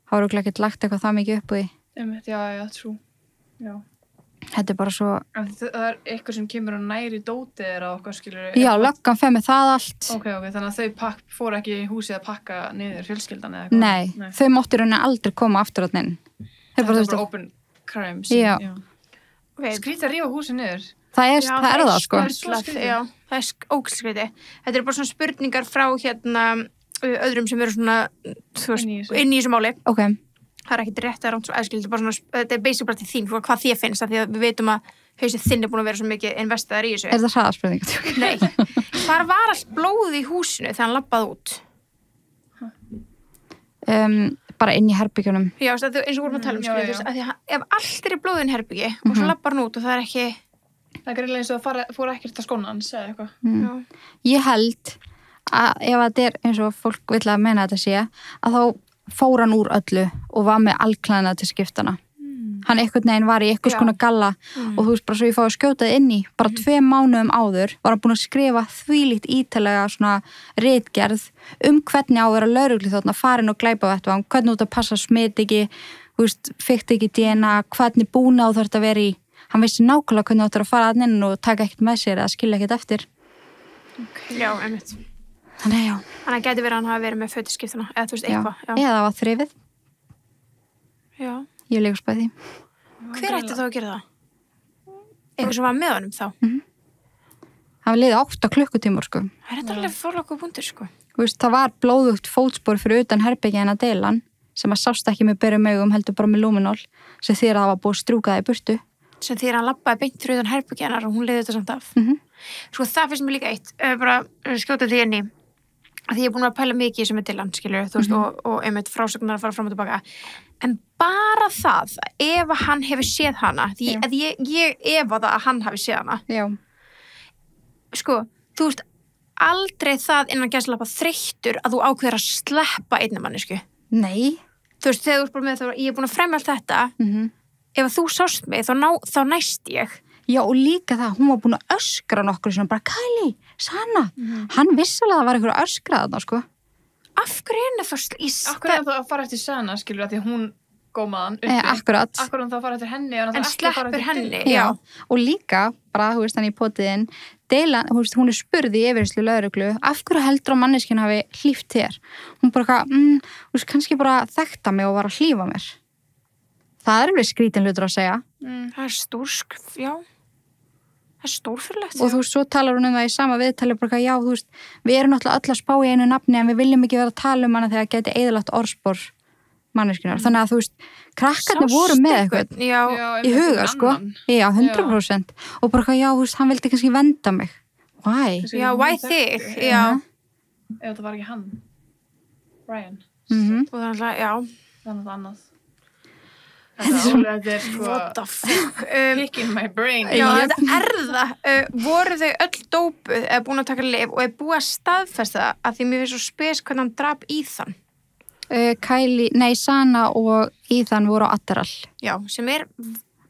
það voru ekkert lagt eitthvað það mikið upp úr því. Einmitt, já, trú. Já. Þetta er bara svo... En það er eitthvað sem kemur og næri dótið eða okkar skilur... Já, löggan fer með það allt. Ok, þannig að þau fóru ekki í húsið að pakka niður fjölskyldan eða eitthvað? Nei, þau máttu rauninni aldrei koma aftur áttin. Þetta er bara open crime. Já. Skrítið að rífa húsið niður. Það er það Já, það er ógæskrítið. Þetta er bara svona spurningar frá öðrum sem eru svona, inn í þessu máli. Ok. Það er ekkert rétt að ránt svo aðskilja, þetta er basic bara til þín, hvað þér finnst, af því að við veitum að hausið þinn er búin að vera svo mikið investiðar í þessu. Er það hraðaspurning? Nei. Hvar var allt blóð í húsinu þegar hann labbaði út? Bara inn í herbyggjunum. Já, eins og vorum að tala af því að ef allt er í blóðin herbyggi og svo labbar hann út og það er ekki... Það er greiðlega eins og það fór ekkert að skóna hans eða eitthvað. Ég held að ef þetta er eins og fólk vill að meina þetta sé, að þá fór hann úr öllu og var með alklæðina til skiptana. Hann einhvern veginn var í einhvers konar galla og þú veist bara svo ég fá að skjóta inn í bara 2 mánuðum áður var hann búin að skrifa þvílíkt ítalega svona ritgerð hvernig á að vera lögreglu þarna farin og glæpavettvang, hvernig út að passa smit ekki, þú veist, fikti ekki DNA, hvernig búnað þarf þetta að vera í. Hann vissi nákvæmlega hvernig áttur að fara að inn og taka ekkert með sér eða skilja ekkert eftir. Okay. Já, einmitt. Þannig, já. Þannig að gæti verið að hann hafi verið með fötuskiptuna, eða þú veist, eitthvað. Já, eða það var þrifið. Já. Ég leik spæði því. Hver ætti þá að gera það? Eitthvað sem var með honum þá? Það var liðið 8 klukkutímar, sko. Það er alveg forlokku búndur, sko. Þú veist, það var blóðugt fótspor fyrir utan herbergið hennar Dylan, sem að sást ekki með berum augum, heldur bara með lúminól, sem þýðir að það var búið að strúka það í burtu. Sem þýðir að hann labbaði beint fyrir utan herbergið hennar og hún leiði þetta samt af. Sko, það finnst mér líka eitt, bara skjóta því inn í, að því ég er búin að pæla mikið í sem er Dylan, skilur, þú veist, og einmitt frásögnar að fara fram og tilbaka. En bara það, ef hann hefur séð hana, því að ég efa það að hann hafi séð hana. Já. Sko, þú veist, aldrei það innan gæslappa þreyttur að þú ákveður að sleppa einni mannesku. Nei. Þú veist, þegar þú ert bara með það, ég er búin að fremja allt þetta, ef að þú sást mig, þá næst ég. Já, og líka það, hún var búin að öskra nokkur svona, bara Kylie, Sanna, hann vissilega að það var einhver að öskra þarna, sko. Af hverju henni þá Af hverju henni þá að fara eftir Sanna, skilur, að því að hún gómaðan uppi. Akkurat. Af hverju henni þá að fara eftir henni, en sleppur henni, já. Og líka, bara, þú veist, hann í potiðinn, Dylan, hún er spurð í yfirherslu lögreglu, af hverju heldur að manneskinn hafi hlíft þér? Hún bara þú veist, kannski bara þekkta mig og var að hlífa mér. Það er vel skrítin hlutur að segja. Það er já. Það er stórfyrirlegt. Og þú veist, svo talar hún það í sama viðtali, bara já, þú veist, við erum náttúrulega öll að spá í einu nafni en við viljum ekki vera að tala hana þegar það geti eyðilagt orðspor manneskunnar. Þannig að þú veist, krakkarnir voru með eitthvað í huga, sko. Já, 100%. Og bara já, þú veist, hann vildi kannski venda mig. Why? Já, why þig? Já. Ef það var ekki hann. Ryan. Og þannig að, já. Þannig að annað. Þetta er sko what the fuck picking my brain. Já, þetta er það. Voru þau öll dópuð eða búin að taka lyf og er búið að staðfesta það að því mér finnst svo spes hvernig hann drap Ethan. Sanna og Ethan voru á Adderall. Já, sem er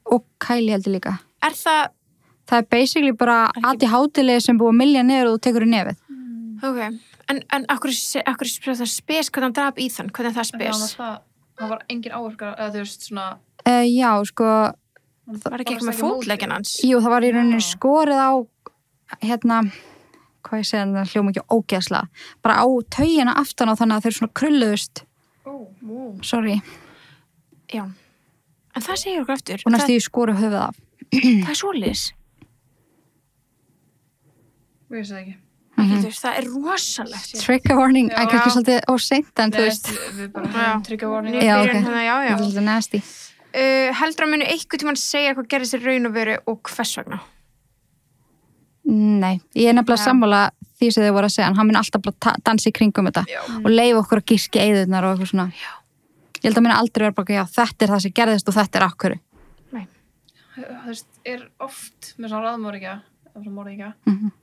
og Kylie heldur líka. Er það er basically bara ADHD-legi sem búið að mylja niður og þú tekur í nefið. Ok, en akkur það spes hvernig hann drap Ethan, hvernig það spes? Það var engin áverkar, eða þú veist svona... Já, sko... Það var ekki eitthvað með fótlegginn hans? Jú, það var í rauninni skorið á, hvað ég segja, það hljóma ekki ógeðslega, bara á taugina aftan á þannig að þeir svona krulluðust. Sorry. Já. En það segir okkur eftir. Og næstu í skorið höfuð af. Það er svoleiðis. Ég veist það ekki. Það er rosalegt. Trigger warning, en kannski svolítið óseint en þú veist. Við bara trigger warning. Já, ok. Já. Það er svolítið nasty. Heldur að muni einhvern tímann segja hvað gerðist í raun og veru og hvers vegna? Nei, ég er nefnilega sammála því sem þau voru að segja, en hann mun alltaf bara dansa í kringum þetta og leyfa okkur að gíski eyðurnar og eitthvað svona. Ég held að muni aldrei vera bara, já, þetta er það sem gerðist og þetta er akkur. Nei. Þú veist, er oft með svona raðmorðingja,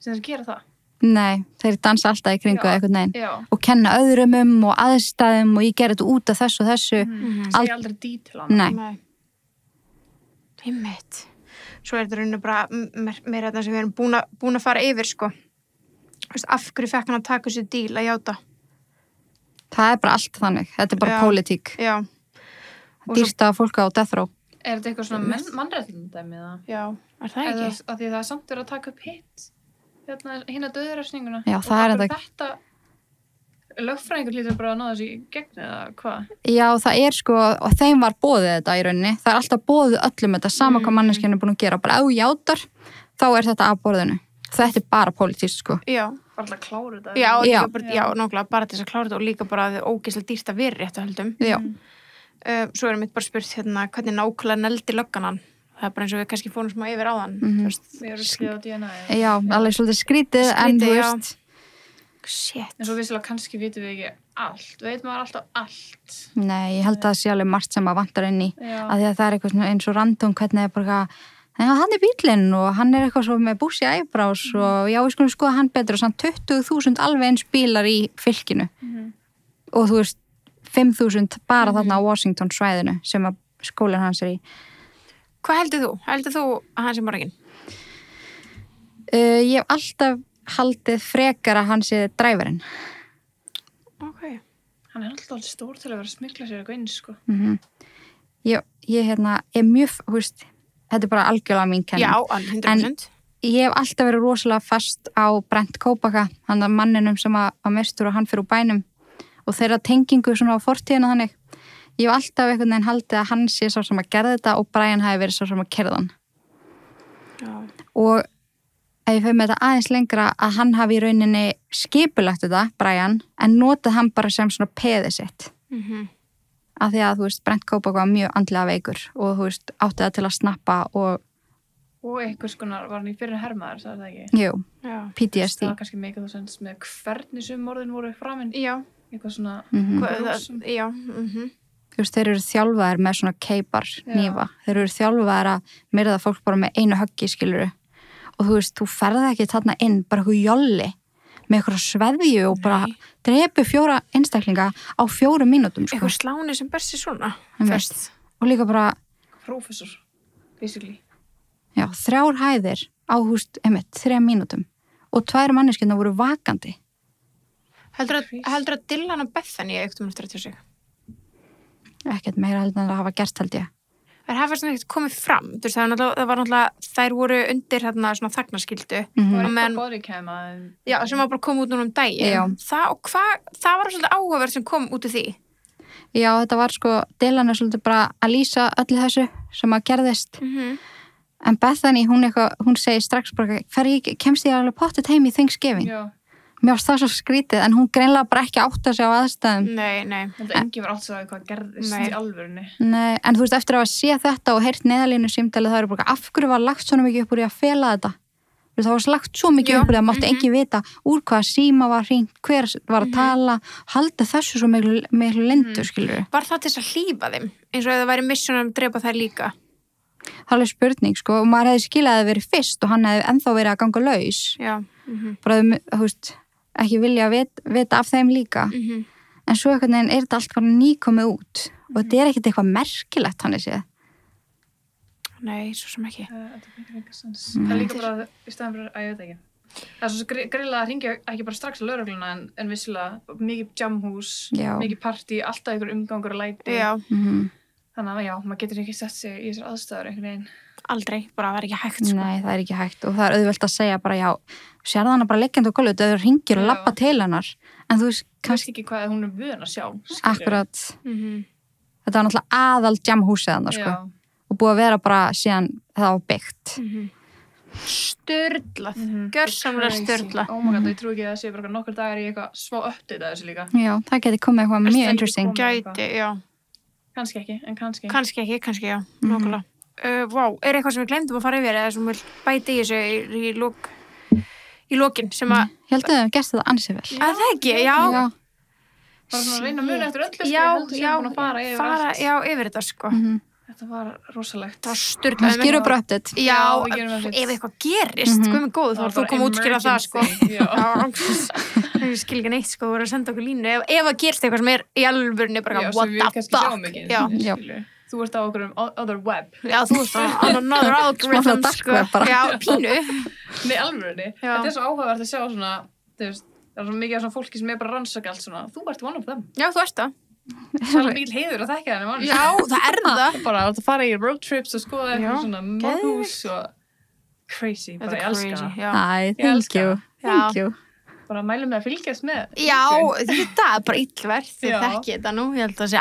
sem þeir gera það? Nei, þeir dansa alltaf í kringu eitthvað neginn og kenna öðrum og aðstæðum og ég ger þetta út af þessu og þessu. Það er aldrei dítil á hann. Nei. Einmitt. Svo er þetta rauninu bara meira þetta sem við erum búin að fara yfir, sko. Af hverju fekk hann að taka þessu díl að játa? Það er bara allt þannig. Þetta er bara pólitík. Já. Dýrsta fólk á death row. Er þetta eitthvað svona mannréttindadæmi eða? Já, er það ekki? Af því það er samt verið að taka upp hitt. Hérna döðurafsninguna. Já, það er þetta. Lögfræðingur lítur bara að ná þessi í gegn eða hvað? Já, það er sko, og þeim var boðið þetta í rauninni. Það er alltaf boðið öllum þetta, sama hvað manneskjan er búin að gera. Bara ef þú játar, þá er þetta af borðinu. Þetta er bara pólitískt, sko. Já. Bara alltaf klára þetta. Já, nákvæmlega, bara til þess að klára þetta og líka bara að þið ógeðslega dýrt að vera rétt að höldum. Já. Svo erum við bara spurt hérna, hvernig nákvæmlega neldi löggan hann. Það er bara eins og við kannski fórum smá yfir á þann. Við erum skriðað á DNA. Já, alveg svolítið skrítið, en þú veist. Shit. En svo vissilega kannski vitum við ekki allt. Veit maður alltaf allt? Nei, ég held að það sé alveg margt sem maður vantar inn í. Að því að það er eitthvað eins og random, hvernig er bara hann er bíllinn og hann er eitthvað svo með bushy eyebrows og já, við skulum skoða hann betur og samt 20.000 alveg eins bílar í fylkinu. Og þú veist, 5.000 bara þarna á Washington svæðinu sem að skólinn hans er í. Hvað heldur þú? Heldur þú að hann sé morgin? Ég hef alltaf haldið frekar að hann sé dræfarinn. Ok. Hann er alltaf stór til að vera að smykla sér eitthvað inn, sko. Ég er mjög, þú veist, þetta er bara algjörlega mín kenning. Já, 100%. ég hef alltaf verið rosalega fast á Brent Kópaka, hann að manninum sem var mestur og hann fyrir úr bænum og þeirra tengingu svona á fortíðina þannig. Ég hef alltaf einhvern veginn haldið að hann sé sá sem að gerði þetta og Brian hafi verið sá sem að kerða hann. Já. Og ef ég fyrir með þetta aðeins lengra að hann hafi í rauninni skipulagt þetta, Brian, en notað hann bara sem svona peðið sitt. Af því að, þú veist, Brent Kópaka var mjög andlega veikur og, þú veist, átti það til að snappa og einhvers konar, var hann í fyrir hermaður, sagði það ekki? Jú, PTSD. Það var kannski mikið þú sens með hvernig sem morðin voru framinn. Já. Eitthvað svona... Já. Þú veist, þeir eru þjálfaðir með svona keipar, hnífa. Þeir eru þjálfaðir að myrða fólk bara með einu höggi, skiluru. Og þú veist, þú ferði ekki þarna inn, bara eitthvað jolli, með eitthvað sveðju og bara drepi 4 einstaklinga á 4 mínútum, sko. Eitthvað sláni sem bersi svona. Og líka bara... Prófessor, basically. Já, 3 hæðir á, þú veist, 3 mínútum. Og 2 manneskjörna voru vakandi. Heldur að Dylan og Bethany eftir eftir sig? Ekkert meira heldur en það hafa gerst, held ég. Það hafa svona ekkert komið fram. Þú veist, það var náttúrulega, þær voru undir hérna svona þagnarskyldu. Og eitthvað bodycam að... Já, sem var bara komið út núna daginn. Það var svolítið áhugaverð sem kom út úr því. Já, þetta var sko, Dylan er svolítið bara að lýsa öllu þessu sem að gerðist. En Bethany, hún segir strax bara, kemst ég alveg pottet heim í Thanksgiving? Já. Mér varst það svo skrítið, en hún greinlega bara ekki átta sig á aðstæðum. Nei. Þetta enginn var átt að hvað gerðist í alvörunni. Nei, en þú veist, eftir að sé þetta og heyrt neðalínu símtalið, það eru bara, af hverju var lagt svona mikið upp úr í að fela þetta? Það var lagt svo mikið upp úr í að mátti enginn vita úr hvaða síma var hringt, hver var að tala, halda þessu svo miklu lendur, skilur. Var það til að hlífa þeim? Eins og ef það væri mission að drepa þær líka? Það er alveg spurning, sko, og maður hefði skilað að það verið fyrst og hann hefði ennþá verið að ganga laus. Já. Bara, þú veist, ekki vilja vita af þeim líka. En svo einhvern veginn er þetta allt bara nýkomið út og þetta er ekkert eitthvað merkilegt hann séð. Nei, svo sem ekki. Það er líka bara í staðan fyrir að ég veit ekki. Það er svo greinlega að hringja ekki bara strax á lögregluna en vissilega mikið jamhús, mikið partí, alltaf einhver umgangur og læti. Já. Þannig að já, maður getur ekki sett sig í þessar aðstæður einhvern veginn. Aldrei, bara það er ekki hægt, sko. Nei, það er ekki hægt og það er auðvelt að segja bara, já, sérðu hana bara leggjandi á gólfið, þau hringir og labba til hennar, en þú veist, kannski ekki hvað hún er vön að sjá. Akkurat. Þetta var náttúrulega aðal jamhúsið hennar, sko, og búið að vera bara síðan það var byggt. Sturlað, gjörsamlega sturlað. Oh my god, ég trú ekki að það sé bara nokkur dagar í eitthvað smá update að þessu líka. Já, það geti komið eitthvað mjög interesting. Gæti, já. Kannski ekki, en kannski. Kannski, já, nokkulega. Vá, er eitthvað sem við glemdum að fara yfir eða sem við bæti í þessu í lokin sem að... Ég held að við gerst þetta ansið vel. Að það ekki, já. Bara svona að reyna að muna eftir öllu sem við heldur sem búin að fara yfir allt. Já, yfir þetta, sko. Þetta var rosalegt. Það var sturglað. Við gerum bara update. Já, ef eitthvað gerist, hvað með góð, þá var þú komið að útskýra það, sko. Ég skil ekki neitt, sko, þú voru að senda okkur línu. Ef það gerist eitthvað sem er í alvörunni, bara what the fuck. Þú ert á okkur other web. Já, þú ert á another algorithm, sko. Já, pínu. Nei, alvörunni. Þetta er svo áhugavert að sjá svona, þú veist, það er svo mikið af svona fólki sem er bara rannsaka allt svona. Þú ert one of them. Já, þú ert það. Það er mikil heiður að þekka þenni mann. Já, það er það. Bara að fara í road trips og skoða eitthvað svona morghús og crazy. Bara ég elska það. Thank you. Bara mælum við að fylgjast með. Já, þetta er bara illverð. Þið þekki þetta nú. Ég held að það sé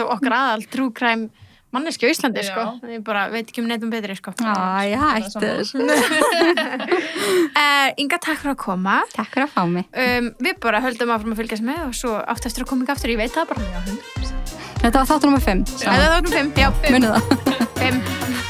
okkar aðal true crime manneski á Íslandi, sko. Ég bara veit ekki neitt betri, sko. Ég hætti þessu. Inga, takk fyrir að koma. Takk fyrir að fá mig. Við bara höldum áfram að fylgjast með og svo átt eftir að koma aftur. Ég veit það bara. Þetta var þáttur nummer 5. Þetta var þáttur nummer 5, já. Munið það. 5.